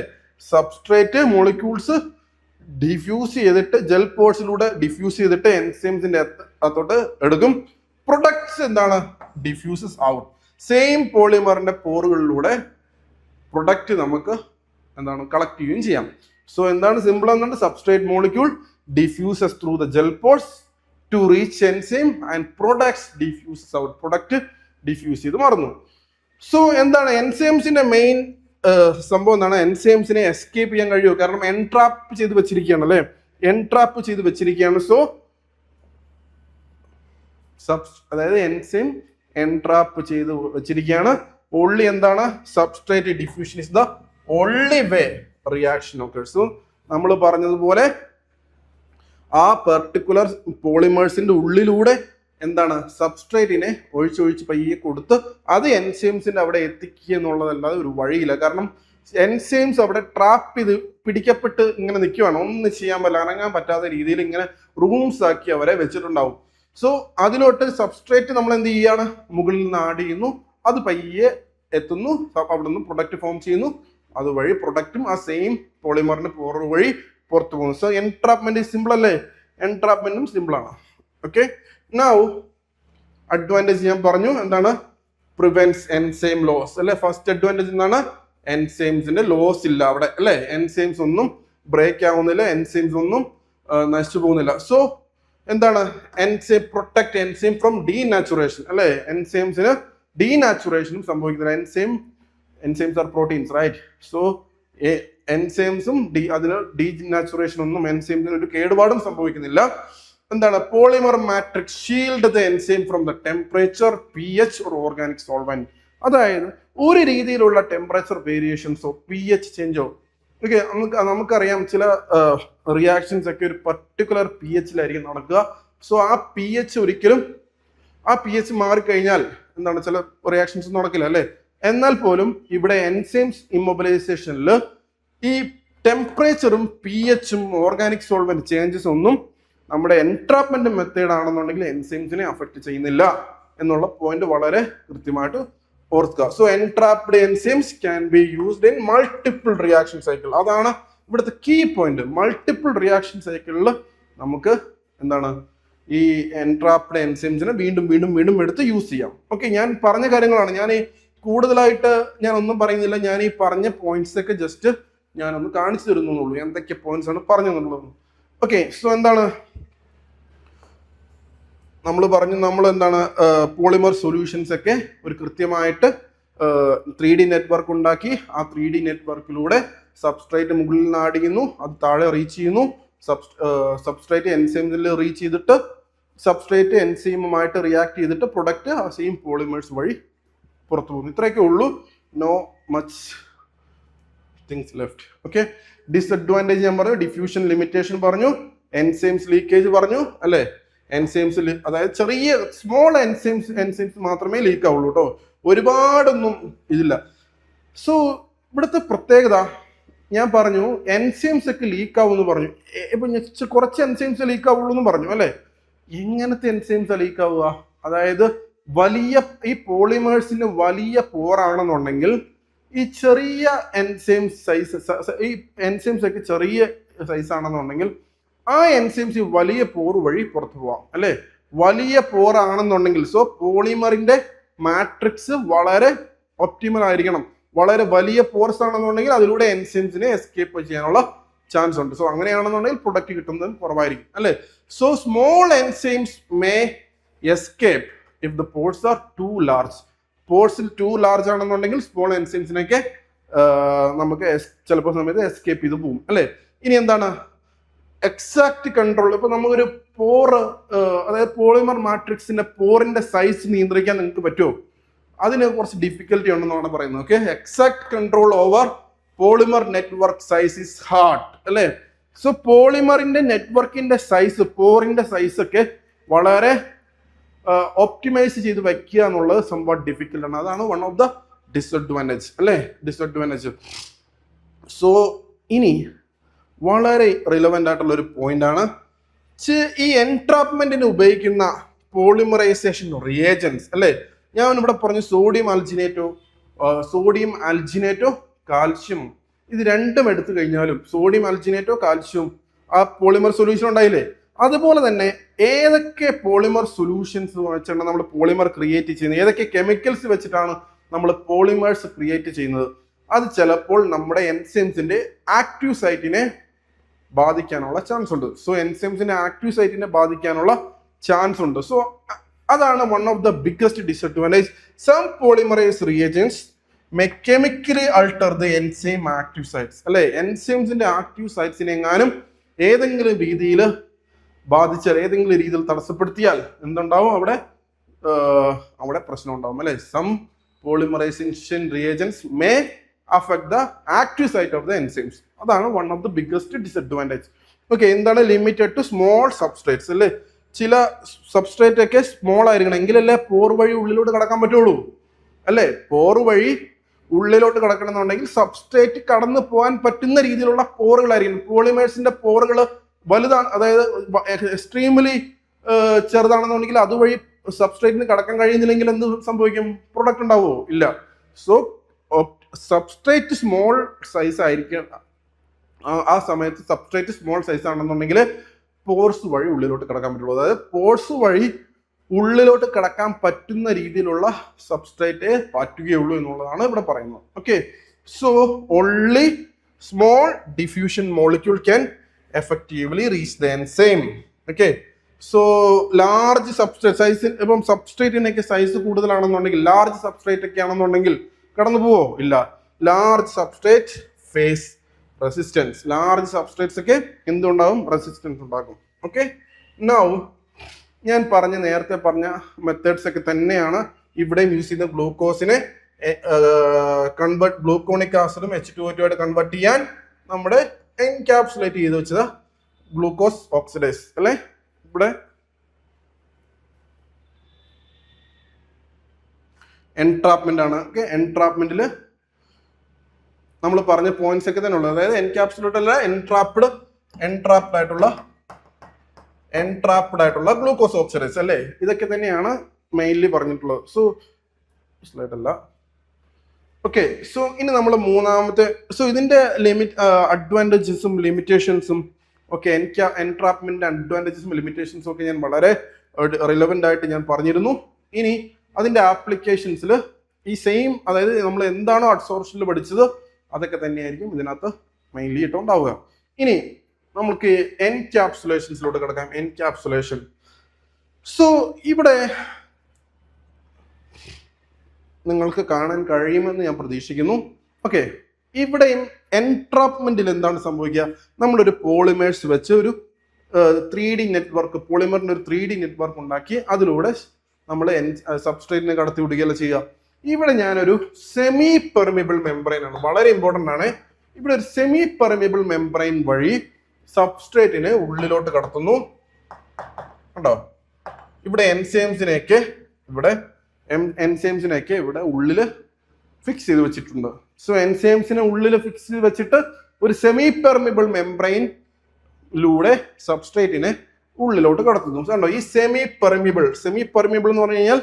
സബ്സ്ട്രേറ്റ് മോളിക്യൂൾസ് ഡിഫ്യൂസ് ചെയ്തിട്ട് ജെൽ പോർസിലൂടെ ഡിഫ്യൂസ് ചെയ്തിട്ട് എൻസൈംസിന്റെ അകത്തോട്ട് എടുക്കും. പ്രൊഡക്ട്സ് എന്താണ്, ഡിഫ്യൂസസ് ഔട്ട്. സെയിം പോളിമറിന്റെ പോറുകളിലൂടെ പ്രൊഡക്റ്റ് നമുക്ക് എന്താണ് കളക്ട് ചെയ്യുകയും ചെയ്യാം. സോ എന്താണ് സിമ്പിൾ എന്നാണ്, substrate molecule diffuses through the gel pores to reach enzyme and products diffuses out. Product diffuse ചെയ്ത് മാറുന്നു. സോ എന്താണ് എൻസൈംസിന്റെ മെയിൻ സംഭവം എന്താണ്, എൻസൈംസിനെ എസ്കേപ്പ് ചെയ്യാൻ കഴിയുമോ? കാരണം എൻട്രാപ്പ് ചെയ്ത് വെച്ചിരിക്കുകയാണ്, അല്ലെ? എൻട്രാപ്പ് ചെയ്ത് വെച്ചിരിക്കുകയാണ്. സോ അതായത് എൻസൈം എൻട്രാപ്പ് ചെയ്ത് വെച്ചിരിക്കുകയാണ്. ഓൺലി എന്താണ്, substrate diffusion is the only way reaction occurs. So നമ്മൾ പറഞ്ഞതുപോലെ ആ പെർട്ടിക്കുലർ പോളിമേഴ്സിന്റെ ഉള്ളിലൂടെ എന്താണ്, സബ്സ്ട്രേറ്റിനെ ഒഴിച്ചൊഴിച്ച് പയ്യെ കൊടുത്ത് അത് എൻസൈംസിന്റെ അവിടെ എത്തിക്കുക എന്നുള്ളതല്ലാതെ ഒരു വഴിയില്ല. കാരണം എൻസൈംസ് അവിടെ ട്രാപ്പ് ചെയ്ത് പിടിക്കപ്പെട്ട് ഇങ്ങനെ നിൽക്കുവാണ്, ഒന്നും ചെയ്യാൻ പറ്റില്ല, അനങ്ങാൻ പറ്റാത്ത രീതിയിൽ ഇങ്ങനെ റൂംസ് ആക്കി അവരെ വെച്ചിട്ടുണ്ടാവും. സോ അതിലോട്ട് സബ്സ്ട്രേറ്റ് നമ്മൾ എന്ത് ചെയ്യാണ്, മുകളിൽ നിന്ന് ആഡ് ചെയ്യുന്നു, അത് പയ്യെ എത്തുന്നു, അവിടെ നിന്ന് പ്രൊഡക്റ്റ് ഫോം ചെയ്യുന്നു, അതുവഴി പ്രൊഡക്റ്റും ആ സെയിം പോളിമറിന്റെ പോർ വഴി പുറത്തു പോകുന്നു. സോ എൻട്രാപ്മെന്റ് സിമ്പിൾ അല്ലേ? എൻട്രാപ്മെന്റും സിമ്പിൾ ആണ്. ഓക്കെ, നൗ അഡ്വാൻറ്റേജ് ഞാൻ പറഞ്ഞു, എന്താണ്, പ്രിവെന്റ്സ് എൻസൈം ലോസ്, അല്ലെ? ഫസ്റ്റ് അഡ്വാൻറ്റേജ് എന്താണ്, എൻസൈംസിന്റെ ലോസ് ഇല്ല അവിടെ, അല്ലെ? എൻസൈംസ് ഒന്നും ബ്രേക്ക് ആവുന്നില്ല, എൻസൈംസ് ഒന്നും നശിച്ചു പോകുന്നില്ല. സോ എന്താണ്, enzyme protect enzyme from denaturation, അല്ലെ? എൻസൈംസിന് ഡീനാച്ചുറേഷനും സംഭവിക്കുന്നില്ല. Enzymes are proteins, right? So എൻസൈംസും അതിന് ഡീനാച്ചുറേഷൻ ഒന്നും എൻസൈംസിന് ഒരു കേടുപാടും സംഭവിക്കുന്നില്ല. എന്താണ്, polymer matrix shield the enzyme from the temperature, pH or organic solvent. അതായത് ഒരു രീതിയിലുള്ള ടെമ്പറേച്ചർ വേരിയേഷൻസോ pH ചേഞ്ചോ, ഓക്കെ, നമുക്കറിയാം ചില റിയാക്ഷൻസ് ഒക്കെ ഒരു പർട്ടിക്കുലർ pHലായിരിക്കും നടക്കുക. സോ ആ pH ഒരിക്കലും ആ pH മാറിക്കഴിഞ്ഞാൽ എന്താണ്, ചില റിയാക്ഷൻസ് നടക്കില്ല, അല്ലെ? എന്നാൽ പോലും ഇവിടെ എൻസൈംസ് ഇമ്മൊബിലൈസേഷനിൽ ഈ ടെമ്പറേച്ചറും pHഉം ഓർഗാനിക് സോൾവെന്റ് ചേഞ്ചസ് ഒന്നും നമ്മുടെ എൻട്രാപ്മെന്റ് മെത്തേഡ് ആണെന്നുണ്ടെങ്കിൽ എൻസൈംസിനെ അഫക്ട് ചെയ്യുന്നില്ല എന്നുള്ള പോയിന്റ് വളരെ കൃത്യമായിട്ട് ഓർക്കുക. So entrapped enzymes can be used in multiple reaction cycle. അതാണ് ഇവിടുത്തെ കീ പോയിന്റ്. മൾട്ടിപ്പിൾ റിയാക്ഷൻ സൈക്കിളിൽ നമുക്ക് എന്താണ്, ഈ എൻട്രാപ്ഡ് എൻസൈംസിനെ വീണ്ടും വീണ്ടും വീണ്ടും എടുത്ത് യൂസ് ചെയ്യാം. ഓക്കെ, ഞാൻ പറഞ്ഞ കാര്യങ്ങളാണ്. ഞാൻ ഈ കൂടുതലായിട്ട് ഞാൻ ഒന്നും പറയുന്നില്ല. ഞാൻ ഈ പറഞ്ഞ പോയിന്റ്സ് ഒക്കെ ജസ്റ്റ് ഞാനൊന്ന് കാണിച്ചു തരുന്നുള്ളൂ, എന്തൊക്കെ പോയിന്റ്സ് ആണ് പറഞ്ഞു തന്നുള്ളത്. ഓക്കെ, സോ എന്താണ് നമ്മൾ പറഞ്ഞു, നമ്മൾ എന്താണ് പോളിമർ സൊല്യൂഷൻസ് ഒക്കെ ഒരു കൃത്യമായിട്ട് 3D നെറ്റ്വർക്ക് ഉണ്ടാക്കി, ആ 3D നെറ്റ്വർക്കിലൂടെ സബ്സ്ട്രേറ്റ് മുകളിൽ നിന്ന് ആഡ് ചെയ്യുന്നു, അത് താഴെ റീച്ച് ചെയ്യുന്നു, സബ്സ്ട്രേറ്റ് എൻസൈമിൽ റീച്ച് ചെയ്തിട്ട് സബ്സ്ട്രേറ്റ് എൻസൈമുമായിട്ട് റിയാക്ട് ചെയ്തിട്ട് പ്രൊഡക്റ്റ് ആ സെയിം പോളിമേഴ്സ് വഴി പുറത്തു പോകുന്നു. ഇത്രയൊക്കെ ഉള്ളൂ. No much things left. Okay, disadvantage ഞാൻ പറഞ്ഞു, ഡിഫ്യൂഷൻ ലിമിറ്റേഷൻ പറഞ്ഞു, എൻസൈംസ് ലീക്കേജ് പറഞ്ഞു, അല്ലേ? എൻസൈംസ് അതായത് ചെറിയ സ്മോൾ എൻസൈംസ് മാത്രമേ ലീക്ക് ആവുള്ളൂ കേട്ടോ, ഒരുപാടൊന്നും ഇതില്ല. സോ ഇവിടുത്തെ പ്രത്യേകത ഞാൻ പറഞ്ഞു, എൻസൈംസ് ഒക്കെ ലീക്ക് ആവും എന്ന് പറഞ്ഞു. ഇപ്പൊ കുറച്ച് എൻസൈംസ് ലീക്ക് ആവുള്ളൂ എന്ന് പറഞ്ഞു, അല്ലെ? എങ്ങനത്തെ എൻസൈംസ് ലീക്ക് ആവുക? അതായത് ഈ പോളിമേഴ്സിന് വലിയ പോറാണെന്നുണ്ടെങ്കിൽ ഈ ചെറിയ ഈ എൻസൈംസ് ഒക്കെ ചെറിയ സൈസ് ആണെന്നുണ്ടെങ്കിൽ ആ എൻസൈംസ് വലിയ പോർ വഴി പുറത്തു പോവാം, അല്ലെ? വലിയ പോറാണെന്നുണ്ടെങ്കിൽ സോ പോളിമറിന്റെ മാട്രിക്സ് വളരെ ഒപ്റ്റിമൽ ആയിരിക്കണം. വളരെ വലിയ പോർസ് ആണെന്നുണ്ടെങ്കിൽ അതിലൂടെ എൻസൈംസിനെ എസ്കേപ്പ് ചെയ്യാനുള്ള ചാൻസ് ഉണ്ട്. സോ അങ്ങനെയാണെന്നുണ്ടെങ്കിൽ പ്രൊഡക്റ്റ് കിട്ടുന്നതും കുറവായിരിക്കും, അല്ലെ? So small enzymes may escape if the pores are too large. പോർസിൽ ടു ലാർജ് ആണെന്നുണ്ടെങ്കിൽ സ്മോൾ എൻസൈംസിനൊക്കെ നമുക്ക് ചിലപ്പോൾ സമയത്ത് എസ്കേപ്പ് ചെയ്ത് പോകും, അല്ലെ? ഇനി എന്താണ് എക്സാക്ട് കൺട്രോൾ? ഇപ്പൊ നമുക്കൊരു പോറ്, അതായത് പോളിമർ മാട്രിക്സിന്റെ പോറിന്റെ സൈസ് നിയന്ത്രിക്കാൻ നിങ്ങൾക്ക് പറ്റുമോ? അതിന് കുറച്ച് ഡിഫിക്കൽട്ടി ഉണ്ടെന്നാണ് പറയുന്നത്. Okay, exact control over polymer network size is hard അല്ലേ. സോ പോളിമറിന്റെ നെറ്റ്വർക്കിന്റെ സൈസ്, പോറിന്റെ സൈസ് ഒക്കെ വളരെ ഒപ്റ്റിമൈസ് ചെയ്ത് വെക്കുക എന്നുള്ളത് സംഭവം ഡിഫിക്കൽട്ട് ആണ്. അതാണ് വൺ ഓഫ് ദ ഡിസഡ്വാൻറ്റേജ് അല്ലേ, ഡിസഡ്വാൻറ്റേജ്. സോ ഇനി വളരെ റിലവൻ്റ് ആയിട്ടുള്ള ഒരു പോയിന്റ് ആണ് ഈ എൻട്രാപ്മെന്റിന് ഉപയോഗിക്കുന്ന പോളിമറൈസേഷൻ റിയേജൻസ് അല്ലേ. ഞാൻ ഇവിടെ പറഞ്ഞു സോഡിയം ആൽജിനേറ്റോ കാൽഷ്യം, ഇത് രണ്ടും എടുത്തു കഴിഞ്ഞാലും സോഡിയം ആൽജിനേറ്റോ കാൽഷ്യം ആ പോളിമർ സൊല്യൂഷൻ ഉണ്ടായില്ലേ. അതുപോലെ തന്നെ ഏതൊക്കെ പോളിമർ സൊല്യൂഷൻസ് വെച്ചാണ് നമ്മൾ പോളിമർ ക്രിയേറ്റ് ചെയ്യുന്നത്, ഏതൊക്കെ കെമിക്കൽസ് വെച്ചിട്ടാണ് നമ്മൾ പോളിമേഴ്സ് ക്രിയേറ്റ് ചെയ്യുന്നത്, അത് ചിലപ്പോൾ നമ്മുടെ എൻസൈംസിന്റെ ആക്റ്റീവ് സൈറ്റിനെ ബാധിക്കാനുള്ള ചാൻസ് ഉണ്ട്. സോ എൻസൈംസിന്റെ ആക്റ്റീവ് സൈറ്റിനെ ബാധിക്കാനുള്ള ചാൻസ് ഉണ്ട്. സോ അതാണ് one of the biggest disadvantage. Some polymerize reagents may chemically alter the enzyme active sites അല്ലെ. എൻസൈംസിന്റെ ആക്റ്റീവ് സൈറ്റ്സിനെ എങ്ങാനും ഏതെങ്കിലും രീതിയിൽ ബാധിച്ചാൽ, ഏതെങ്കിലും രീതിയിൽ തടസ്സപ്പെടുത്തിയാൽ എന്തുണ്ടാവും, അവിടെ പ്രശ്നം ഉണ്ടാവും അല്ലെ. Some polymerisation reagents may affect the active site of the enzymes. അതാണ് one of the biggest disadvantage. Okay, എന്താണ് ലിമിറ്റഡ് ടു സ്മോൾ സബ്സ്ട്രേറ്റ്സ് അല്ലേ. ചില സബ്സ്ട്രേറ്റ് ഒക്കെ സ്മോൾ ആയിരിക്കണം, എങ്കിലല്ലേ പോർ വഴി ഉള്ളിലോട്ട് കടക്കാൻ പറ്റുള്ളൂ അല്ലേ. പോർ വഴി ഉള്ളിലോട്ട് കിടക്കണമെന്നുണ്ടെങ്കിൽ സബ്സ്ട്രേറ്റ് കടന്നു പോകാൻ പറ്റുന്ന രീതിയിലുള്ള പോറുകളായിരിക്കും. പോളിമേഴ്സിന്റെ പോറുകൾ വലുതാണ്, അതായത് എക്സ്ട്രീംലി ചെറുതാണെന്നുണ്ടെങ്കിൽ അതുവഴി സബ്സ്ട്രേറ്റിന് കടക്കാൻ കഴിയുന്നില്ലെങ്കിൽ എന്ത് സംഭവിക്കും, പ്രൊഡക്റ്റ് ഉണ്ടാവുമോ, ഇല്ല. സോ സബ്സ്ട്രേറ്റ് സ്മോൾ സൈസ് ആയിരിക്കും. ആ സമയത്ത് സബ്സ്ട്രേറ്റ് സ്മോൾ സൈസ് ആണെന്നുണ്ടെങ്കിൽ പോർസ് വഴി ഉള്ളിലോട്ട് കിടക്കാൻ പറ്റുള്ളൂ. അതായത് പോർസ് വഴി ഉള്ളിലോട്ട് കിടക്കാൻ പറ്റുന്ന രീതിയിലുള്ള സബ്സ്ട്രേറ്റ് പറ്റുകയുള്ളൂ എന്നുള്ളതാണ് ഇവിടെ പറയുന്നത്. Okay, so only small diffusion molecule can effectively reach the enzyme. Okay, so large substrate size, ഇപ്പം സബ്സ്ട്രേറ്റിനൊക്കെ സൈസ് കൂടുതലാണെന്നുണ്ടെങ്കിൽ, ലാർജ് സബ്സ്ട്രേറ്റ് ഒക്കെ ആണെന്നുണ്ടെങ്കിൽ കടന്നു പോവോ, ഇല്ല. Large substrate face resistance, large substrates ഒക്കെ എന്തുണ്ടാകും, റെസിസ്റ്റൻസ് ഉണ്ടാകും. ഓക്കെ, നൗ ഞാൻ നേരത്തെ പറഞ്ഞ മെത്തേഡ്സ് ഒക്കെ തന്നെയാണ് ഇവിടെയും യൂസ് ചെയ്യുന്ന. ഗ്ലൂക്കോസിനെ ഗ്ലൂക്കോണിക് ആസിഡും H2O2 ആയിട്ട് കൺവേർട്ട് ചെയ്യാൻ നമ്മുടെ എൻകാപ്സുലേറ്റ് ചെയ്ത് വെച്ചത് ഗ്ലൂക്കോസ് ഓക്സിഡേസ് അല്ലെ. ഇവിടെ എൻട്രാപ്മെന്റ് ആണ്. ഓക്കെ, എൻട്രാപ്മെന്റിൽ നമ്മൾ പറഞ്ഞ പോയിന്റ്സ് ഒക്കെ തന്നെ ഉള്ളത്. അതായത് എൻകാപ്സുലേറ്റ് അല്ല, എൻട്രാപ്ഡ് ആയിട്ടുള്ള ഗ്ലൂക്കോസ് ഓക്സിഡേസ് അല്ലേ. ഇതൊക്കെ തന്നെയാണ് മെയിൻലി പറഞ്ഞിട്ടുള്ളത്. സോ സ്ലൈഡ് അല്ല. ഓക്കെ, സോ ഇനി നമ്മൾ മൂന്നാമത്തെ, സോ ഇതിന്റെ അഡ്വാൻറ്റേജസും ലിമിറ്റേഷൻസും ഓക്കെ, എൻട്രാപ്മെന്റിന്റെ അഡ്വാൻറ്റേജസും ലിമിറ്റേഷൻസും ഒക്കെ ഞാൻ വളരെ റിലവൻ്റ് ആയിട്ട് ഞാൻ പറഞ്ഞിരുന്നു. ഇനി അതിന്റെ ആപ്ലിക്കേഷൻസിൽ ഈ സെയിം, അതായത് നമ്മൾ എന്താണോ അഡ്സോർപ്ഷനിൽ പഠിച്ചത് അതൊക്കെ തന്നെയായിരിക്കും ഇതിനകത്ത് മെയിൻലി ഇട്ടുണ്ടാവുക. ഇനി നമുക്ക് എൻകാപ്സുലേഷൻസിലോട്ട് കിടക്കാം. എൻകാപ്സുലേഷൻ. സോ ഇവിടെ നിങ്ങൾക്ക് കാണാൻ കഴിയുമെന്ന് ഞാൻ പ്രതീക്ഷിക്കുന്നു. ഓക്കെ, ഇവിടെയും എൻട്രാപ്മെന്റിൽ എന്താണ് സംഭവിക്കുക, നമ്മളൊരു പോളിമേഴ്സ് വെച്ച് ഒരു 3D നെറ്റ്വർക്ക്, പോളിമറിന്റെ ഒരു 3D നെറ്റ്വർക്ക് ഉണ്ടാക്കി അതിലൂടെ നമ്മൾ സബ്സ്ട്രേറ്റിനെ കടത്തി വിടുകയല്ല ചെയ്യുക. ഇവിടെ ഞാനൊരു സെമി പെർമിബിൾ മെംബ്രെയിൻ ആണ്, വളരെ ഇമ്പോർട്ടൻ്റ് ആണ്. ഇവിടെ ഒരു സെമി പെർമിബിൾ മെംബ്രെയിൻ വഴി സബ്സ്ട്രേറ്റിനെ ഉള്ളിലോട്ട് കടത്തുന്നു. കണ്ടോ, ഇവിടെ എൻസൈംസിനെയൊക്കെ ഇവിടെ ഉള്ളിൽ ഫിക്സ് ചെയ്ത് വെച്ചിട്ടുണ്ട്. സോ എൻസൈംസിനെ ഉള്ളിൽ ഫിക്സ് ചെയ്ത് വെച്ചിട്ട് ഒരു സെമി പെർമിബിൾ മെംബ്രെയിനിലൂടെ സബ്സ്ട്രേറ്റിനെ ഉള്ളിലോട്ട് കടത്തുന്നു. കണ്ടോ, ഈ സെമി പെർമിബിൾ എന്ന് പറഞ്ഞു കഴിഞ്ഞാൽ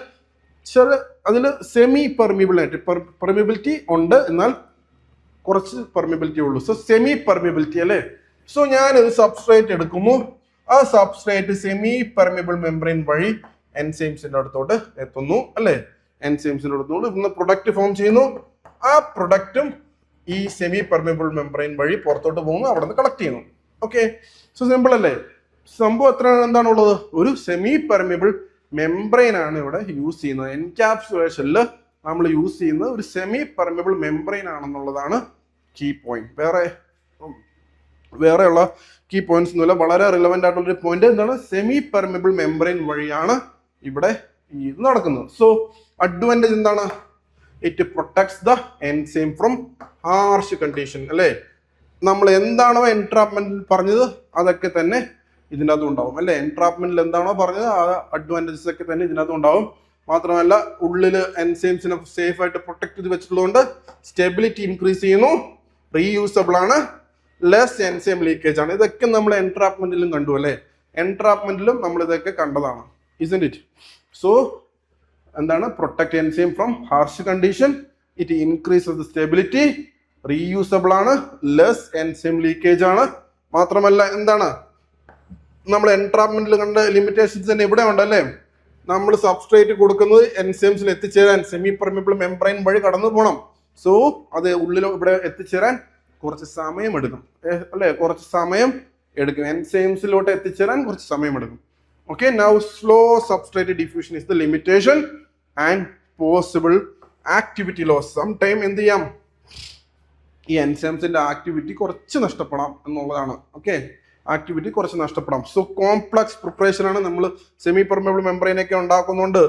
അതിൽ സെമി പെർമിബിലിറ്റി ഉണ്ട്, എന്നാൽ കുറച്ച് പെർമിബിലിറ്റി ഉള്ളൂ. സോ സെമി പെർമിബിലിറ്റി അല്ലേ. സോ ഞാനൊരു സബ്സ്ട്രേറ്റ് എടുക്കുന്നു, ആ സബ്സ്ട്രേറ്റ് സെമി പെർമിബിൾ മെംബ്രെയിൻ വഴി എൻസൈംസിന്റെ അടുത്തോട്ട് എത്തുന്നു അല്ലേ. എൻസൈംസിന്റെ അടുത്തോട്ട് ഇന്ന് പ്രൊഡക്റ്റ് ഫോം ചെയ്യുന്നു. ആ പ്രൊഡക്റ്റും ഈ സെമി പെർമിബിൾ മെംബ്രെയിൻ വഴി പുറത്തോട്ട് പോകുന്നു, അവിടെ നിന്ന് കളക്ട് ചെയ്യുന്നു. ഓക്കെ, സോ സിമ്പിൾ അല്ലേ. സംഭവം എന്താണുള്ളത്, ഒരു സെമി പെർമിബിൾ മെംബ്രെയിൻ ആണ് ഇവിടെ യൂസ് ചെയ്യുന്നത്. എൻകാപ്സുലേഷനിൽ നമ്മൾ യൂസ് ചെയ്യുന്നത് ഒരു സെമി പെർമിബിൾ മെംബ്രെയിൻ ആണെന്നുള്ളതാണ് കീ പോയിന്റ്. വേറെയുള്ള കീ പോയിന്റ്സ് ഒന്നുമില്ല. വളരെ റിലവൻ്റ് ആയിട്ടുള്ളൊരു പോയിന്റ് എന്താണ്, സെമി പെർമിബിൾ മെംബ്രെയിൻ വഴിയാണ് ഇവിടെ ഇത് നടക്കുന്നത്. സോ അഡ്വാൻറ്റേജ് എന്താണ്? It protects the enzyme from harsh condition അല്ലേ. നമ്മൾ എന്താണോ എൻട്രാപ്മെന്റിൽ പറഞ്ഞത് അതൊക്കെ തന്നെ ഇതിനകത്തും ഉണ്ടാവും അല്ലെ. എൻട്രാപ്മെന്റിൽ എന്താണോ പറഞ്ഞത് ആ അഡ്വാൻറ്റേജസ് ഒക്കെ തന്നെ ഇതിനകത്തും ഉണ്ടാവും. മാത്രമല്ല ഉള്ളിൽ എൻസൈംസിനെ സേഫ് ആയിട്ട് പ്രൊട്ടക്ട് ചെയ്ത് വെച്ചിട്ടുള്ളതുകൊണ്ട് സ്റ്റെബിലിറ്റി ഇൻക്രീസ് ചെയ്യുന്നു, റീയൂസബിൾ ആണ്, ലെസ് എൻസൈം ലീക്കേജ് ആണ്. ഇതൊക്കെ നമ്മൾ എൻട്രാപ്മെന്റിലും കണ്ടു അല്ലെ. എൻട്രാപ്മെന്റിലും നമ്മൾ ഇതൊക്കെ കണ്ടതാണ്, ഇസ്ന്റ് ഇറ്റ്? സോ എന്താണ്? Protect enzyme from harsh condition, it increase the stability, reusable ആണ്, ലെസ് എൻസൈം ലീക്കേജ് ആണ്. മാത്രമല്ല എന്താണ് നമ്മൾ എൻട്രാപ്മെന്റിൽ കണ്ട ലിമിറ്റേഷൻസ് തന്നെ ഇവിടെ ഉണ്ടല്ലേ. നമ്മൾ സബ്സ്ട്രേറ്റ് കൊടുക്കുന്നത് എൻസൈംസിൽ എത്തിച്ചേരാൻ സെമി പെർമിബിൾ മെംബ്രെയിൻ വഴി കടന്നു പോകണം. സോ അത് ഉള്ളിൽ ഇവിടെ എത്തിച്ചേരാൻ കുറച്ച് സമയം എടുക്കും അല്ലെ, കുറച്ച് സമയം എടുക്കും. എൻസൈംസിലോട്ട് എത്തിച്ചേരാൻ കുറച്ച് സമയം എടുക്കും. Okay, now slow substrate diffusion is the limitation and possible activity loss. Some time എന്ത് ചെയ്യാം, ഈ എൻസൈംസിന്റെ ആക്ടിവിറ്റി കുറച്ച് നഷ്ടപ്പെടാം എന്നുള്ളതാണ്. ഓക്കെ, ആക്ടിവിറ്റി കുറച്ച് നഷ്ടപ്പെടാം. സോ കോംപ്ലക്സ് പ്രിപ്പറേഷൻ ആണ്. നമ്മൾ സെമി പെർമിബിൾ മെംബ്രെയിൻ ഒക്കെ ഉണ്ടാക്കുന്നുണ്ട്,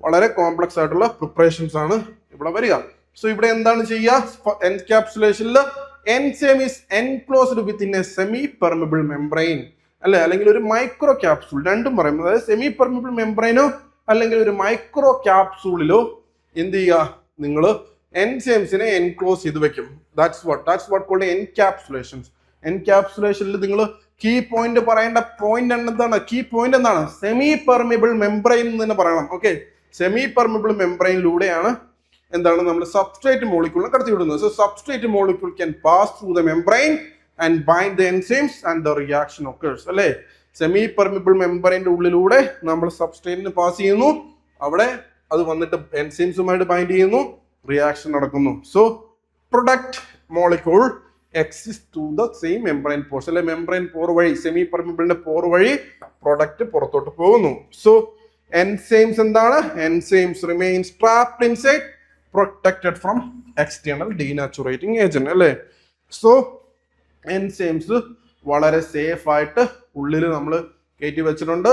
വളരെ കോംപ്ലക്സ് ആയിട്ടുള്ള പ്രിപ്പറേഷൻസ് ആണ് ഇവിടെ വരിക. സോ ഇവിടെ എന്താണ് ചെയ്യുക? എൻകാപ്സുലേഷനിൽ enzyme is enclosed within a semi permeable membrane അല്ലെ, അല്ലെങ്കിൽ ഒരു മൈക്രോ ക്യാപ്സൂൾ, രണ്ടും പറയും. അതായത് സെമി പെർമിബിൾ മെംബ്രെയിനോ അല്ലെങ്കിൽ ഒരു മൈക്രോ ക്യാപ്സൂളിലോ എന്ത് ചെയ്യുക, നിങ്ങൾ എൻസൈംസിനെ എൻക്ലോസ് ചെയ്ത് വെക്കും. That's what called encapsulations. എൻകാപ്സുലേഷനിൽ നിങ്ങൾ കീ പോയിന്റ് പറയേണ്ട പോയിന്റ് എന്താണ്? കീ പോയിന്റ് എന്താണ്? സെമി പെർമിബിൾ മെംബ്രെയിൻ എന്ന് തന്നെ പറയണം. ഓക്കെ, സെമി പെർമിബിൾ മെംബ്രെയിനിലൂടെയാണ് എന്താണ് നമ്മൾ സബ്സ്ട്രേറ്റ് മോളിക്യൂളിനെ കടത്തിവിടുന്നത്. So substrate molecule can pass through the membrane and bind the enzymes and the reaction occurs അല്ലേ. സെമി പെർമിബിൾ മെംബ്രെയിന്റെ ഉള്ളിലൂടെ നമ്മൾ സബ്സ്ട്രേറ്റിന് പാസ് ചെയ്യുന്നു, അവിടെ അത് വന്നിട്ട് എൻസൈംസുമായിട്ട് ബൈൻഡ് ചെയ്യുന്നു, റിയാക്ഷൻ നടക്കുന്നു. So product molecule exist to the same membrane pores അല്ലെ, മെംബ്രെയിൻ പോർ വഴി, സെമി പെർമിബിളിന്റെ പോർ വഴി പ്രൊഡക്റ്റ് പുറത്തോട്ട് പോകുന്നു. സോ എൻസൈംസ് എന്താണ്? Enzymes remains trapped inside protected from external denaturating agent അല്ലേ. സോ എൻസൈംസ് വളരെ സേഫ് ആയിട്ട് ഉള്ളിൽ നമ്മൾ കയറ്റി വെച്ചിട്ടുണ്ട്.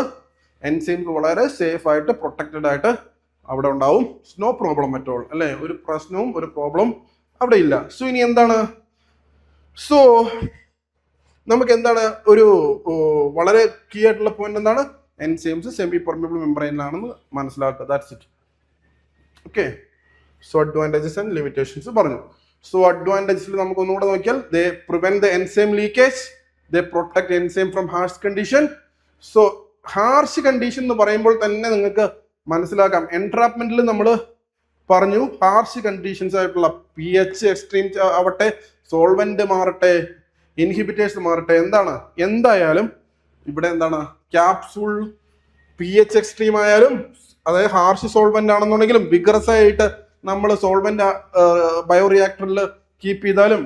എൻസൈംസ് വളരെ സേഫ് ആയിട്ട് പ്രൊട്ടക്റ്റഡ് ആയിട്ട് അവിടെ ഉണ്ടാവും. നോ പ്രോബ്ലം അറ്റ് ഓൾ അല്ലേ, ഒരു പ്രശ്നവും ഒരു പ്രോബ്ലം അവിടെ ഇല്ല. സോ ഇനി എന്താണ്? സോ നമുക്ക് എന്താണ് ഒരു വളരെ കീ ആയിട്ടുള്ള പോയിന്റ് എന്താണ്? എൻസൈംസ് സെമി പെർമിബിൾ മെംബ്രെയിനിലാണെന്ന് മനസ്സിലാക്കുക. That's it. Okay, so advantages and limitations പറഞ്ഞു. സോ അഡ്വാൻറ്റേജസിൽ നമുക്ക് ഒന്നുകൂടെ നോക്കിയാൽ, they prevent the enzyme leakage, they protect enzyme from harsh condition. So harsh condition എന്ന് പറയുമ്പോൾ തന്നെ നിങ്ങൾക്ക് മനസ്സിലാക്കാം, എൻട്രാപ്മെന്റിൽ നമ്മൾ പറഞ്ഞു ഹാർഷ് കണ്ടീഷൻസ് ആയിട്ടുള്ള pH എക്സ്ട്രീം ആവട്ടെ, സോൾവെന്റ് മാറട്ടെ, ഇൻഹിബിറ്റേഴ്സ് മാറട്ടെ, എന്തായാലും ഇവിടെ എന്താണ് ക്യാപ്സൂൾ pH എക്സ്ട്രീം ആയാലും, അതായത് ഹാർഷ് സോൾവെന്റ് ആണെന്നുണ്ടെങ്കിലും വിഗ്രസ് ആയിട്ട് നമ്മൾ സോൾവെന്റ് ബയോറിയാക്ടറിൽ കീപ്പ് ചെയ്താലും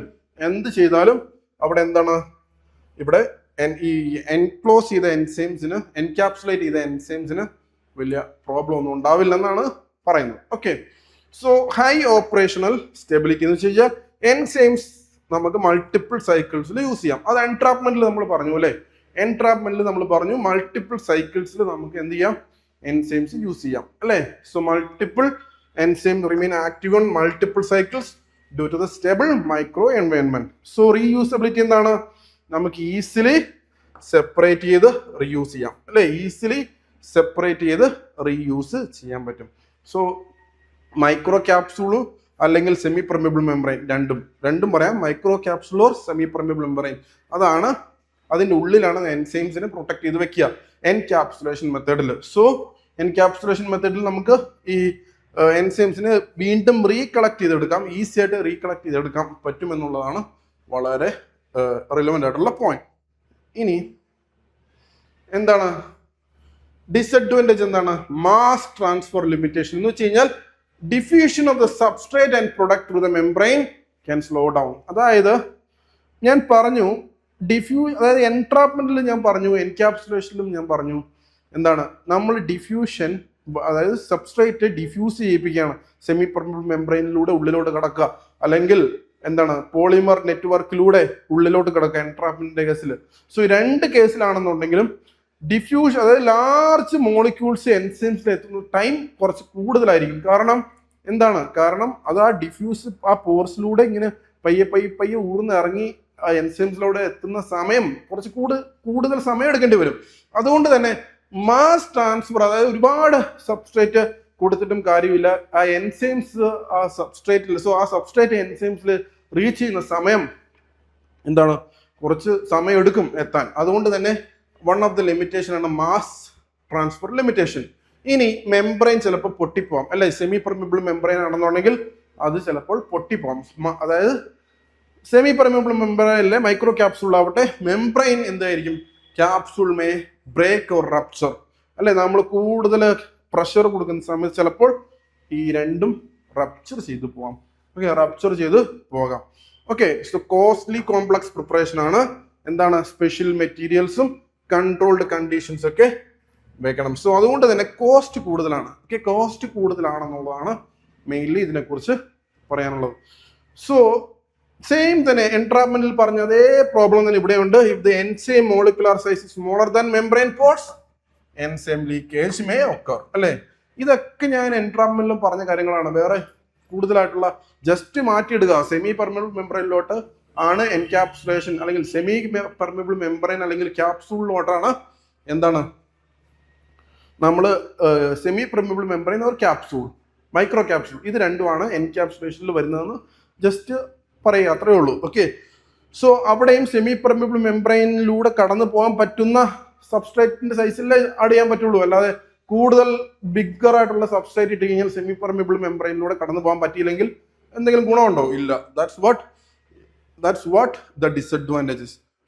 എന്ത് ചെയ്താലും അവിടെ എന്താണ്, ഇവിടെ ഈ എൻക്ലോസ് ചെയ്ത എൻസൈംസിന്, എൻകാപ്സുലേറ്റ് ചെയ്ത എൻസൈംസിന് വലിയ പ്രോബ്ലം ഒന്നും ഉണ്ടാവില്ലെന്നാണ് പറയുന്നത്. Okay, so high operational stability എന്ന് വെച്ച് കഴിഞ്ഞാൽ എൻസൈംസ് നമുക്ക് മൾട്ടിപ്പിൾ സൈക്കിൾസിൽ യൂസ് ചെയ്യാം. അത് എൻട്രാപ്മെന്റിൽ നമ്മൾ പറഞ്ഞു അല്ലേ, എൻട്രാപ്മെന്റിൽ നമ്മൾ പറഞ്ഞു മൾട്ടിപ്പിൾ സൈക്കിൾസിൽ നമുക്ക് എന്ത് ചെയ്യാം, എൻസൈംസ് യൂസ് ചെയ്യാം അല്ലേ. So multiple enzyme remain active on multiple cycles due to the stable micro environment. So reusability എന്താണ്, നമുക്ക് ഈസിലി സെപ്പറേറ്റ് ചെയ്ത് റീയൂസ് ചെയ്യാം അല്ലേ, ഈസിലി സെപ്പറേറ്റ് ചെയ്ത് റീയൂസ് ചെയ്യാൻ പറ്റും. സോ മൈക്രോ ക്യാപ്സൂളും അല്ലെങ്കിൽ സെമി പെർമിബിൾ മെംബ്രെയിൻ രണ്ടും പറയാം, micro capsule or semi permeable membrane, അതാണ് അതിൻ്റെ ഉള്ളിലാണ് എൻസൈംസിനെ പ്രൊട്ടക്ട് ചെയ്ത് വെക്കുക എൻകാപ്സുലേഷൻ മെത്തേഡിൽ. സോ എൻകാപ്സുലേഷൻ മെത്തേഡിൽ നമുക്ക് ഈ എൻസൈംസിനെ വീണ്ടും റീകളക്ട് ചെയ്തെടുക്കാം, ഈസി ആയിട്ട് റീകളക്ട് ചെയ്തെടുക്കാൻ പറ്റുമെന്നുള്ളതാണ് വളരെ റിലവൻ്റ് ആയിട്ടുള്ള പോയിന്റ്. ഇനി എന്താണ് ഡിസഡ്വാൻറ്റേജ്? എന്താണ് മാസ് ട്രാൻസ്ഫർ ലിമിറ്റേഷൻ എന്ന് വെച്ച് കഴിഞ്ഞാൽ diffusion of the substrate and product through the membrane can slow down. അതായത് ഞാൻ പറഞ്ഞു അതായത് എൻട്രാപ്മെന്റിൽ ഞാൻ പറഞ്ഞു, എൻകാപ്സുലേഷനിലും ഞാൻ പറഞ്ഞു, എന്താണ് നമ്മൾ ഡിഫ്യൂഷൻ, അതായത് സബ്സ്ട്രേറ്റ് ഡിഫ്യൂസ് ചെയ്യിപ്പിക്കുകയാണ്, സെമി പെർമിബിൾ മെംബ്രെയിനിലൂടെ ഉള്ളിലോട്ട് കിടക്കുക, അല്ലെങ്കിൽ എന്താണ് പോളിമർ നെറ്റ്വർക്കിലൂടെ ഉള്ളിലോട്ട് കിടക്കുക എൻട്രാപ്മെന്റിന്റെ കേസിൽ. സോ ഈ രണ്ട് കേസിലാണെന്നുണ്ടെങ്കിലും ഡിഫ്യൂഷൻ, അതായത് ലാർജ് മോളിക്യൂൾസ് എൻസൈംസിൽ എത്തുന്ന ടൈം കുറച്ച് കൂടുതലായിരിക്കും. കാരണം അത് ആ ഡിഫ്യൂസ് ആ പോർസിലൂടെ ഇങ്ങനെ പയ്യെ ഊർന്ന് ഇറങ്ങി ആ എൻസൈംസിലൂടെ എത്തുന്ന സമയം കുറച്ച് കൂടുതൽ സമയം എടുക്കേണ്ടി വരും. അതുകൊണ്ട് തന്നെ മാസ് ട്രാൻസ്ഫർ, അതായത് ഒരുപാട് സബ്സ്ട്രേറ്റ് കൊടുത്തിട്ടും കാര്യമില്ല, ആ എൻസൈംസ് ആ സബ്സ്ട്രേറ്റ് എൻസൈംസിൽ റീച്ച് ചെയ്യുന്ന സമയം കുറച്ച് സമയം എടുക്കും എത്താൻ. അതുകൊണ്ട് തന്നെ വൺ ഓഫ് ദി ലിമിറ്റേഷൻ ആണ് മാസ് ട്രാൻസ്ഫർ ലിമിറ്റേഷൻ. ഇനി മെംബ്രെയിൻ ചിലപ്പോൾ പൊട്ടിപ്പോവാം, അല്ലെ? സെമി പെർമിബിൾ മെംബ്രെയിൻ ആണെന്നുണ്ടെങ്കിൽ അത് ചിലപ്പോൾ പൊട്ടിപ്പോവാം. അതായത് സെമി പെർമിബിൾ മെംബ്രെയിനിലെ മൈക്രോ ക്യാപ്സൂൾ ആവട്ടെ, മെംബ്രെയിൻ എന്തായിരിക്കും, capsule may break or rupture, അല്ലെ? നമ്മൾ കൂടുതൽ പ്രഷർ കൊടുക്കുന്ന സമയത്ത് ചിലപ്പോൾ ഈ രണ്ടും റപ്ചർ ചെയ്തു പോവാം. റപ്ചർ ചെയ്ത് പോകാം. സോ കോസ്റ്റ്ലി കോംപ്ലക്സ് പ്രിപ്പറേഷൻ ആണ്. സ്പെഷ്യൽ മെറ്റീരിയൽസും കൺട്രോൾഡ് കണ്ടീഷൻസ് ഒക്കെ വെക്കണം. സോ അതുകൊണ്ട് തന്നെ കോസ്റ്റ് കൂടുതലാണ്. കോസ്റ്റ് കൂടുതലാണെന്നുള്ളതാണ് മെയിൻലി ഇതിനെക്കുറിച്ച് പറയാനുള്ളത്. സോ സെയിം തന്നെ എൻട്രാപ്മെന്റിൽ പറഞ്ഞ അതേ പ്രോബ്ലം തന്നെ ഇവിടെ ഉണ്ട്. If the enzyme molecular size is smaller than membrane pores, enzyme leakage may occur, അല്ലെ? ഇതൊക്കെ ഞാൻ എൻട്രാപ്മെന്റിലും പറഞ്ഞ കാര്യങ്ങളാണ്. വേറെ കൂടുതലായിട്ടുള്ള ജസ്റ്റ് മാറ്റിയിടുക. സെമി പെർമിബിൾ മെംബ്രെയിനിലോട്ട് ആണ് എൻക്യാപ്സുലേഷൻ, അല്ലെങ്കിൽ സെമി പെർമിബിൾ മെംബ്രെയിൻ അല്ലെങ്കിൽ ക്യാപ്സൂളിലോട്ടാണ് നമ്മൾ semi permeable membrane or capsule, micro capsule, ഇത് രണ്ടുമാണ് എൻക്യാപ്സുലേഷനിൽ വരുന്നതെന്ന് ജസ്റ്റ് പറയുക, അത്രേ ഉള്ളൂ. സോ അവിടെയും സെമി പെർമിബിൾ മെംബ്രെയിനിലൂടെ കടന്നു പോകാൻ പറ്റുന്ന സബ്സ്ട്രേറ്റിന്റെ സൈസിലേ ആഡ് ചെയ്യാൻ പറ്റുള്ളൂ. അല്ലാതെ കൂടുതൽ ബിഗ്ഗർ ആയിട്ടുള്ള സബ്സ്ട്രേറ്റ് ഇട്ട് കഴിഞ്ഞാൽ സെമി പെർമിബിൾ മെംബ്രെയിനിലൂടെ കടന്നു പോകാൻ പറ്റിയില്ലെങ്കിൽ എന്തെങ്കിലും ഗുണമുണ്ടോ? ഇല്ല. That's what the disadvantages.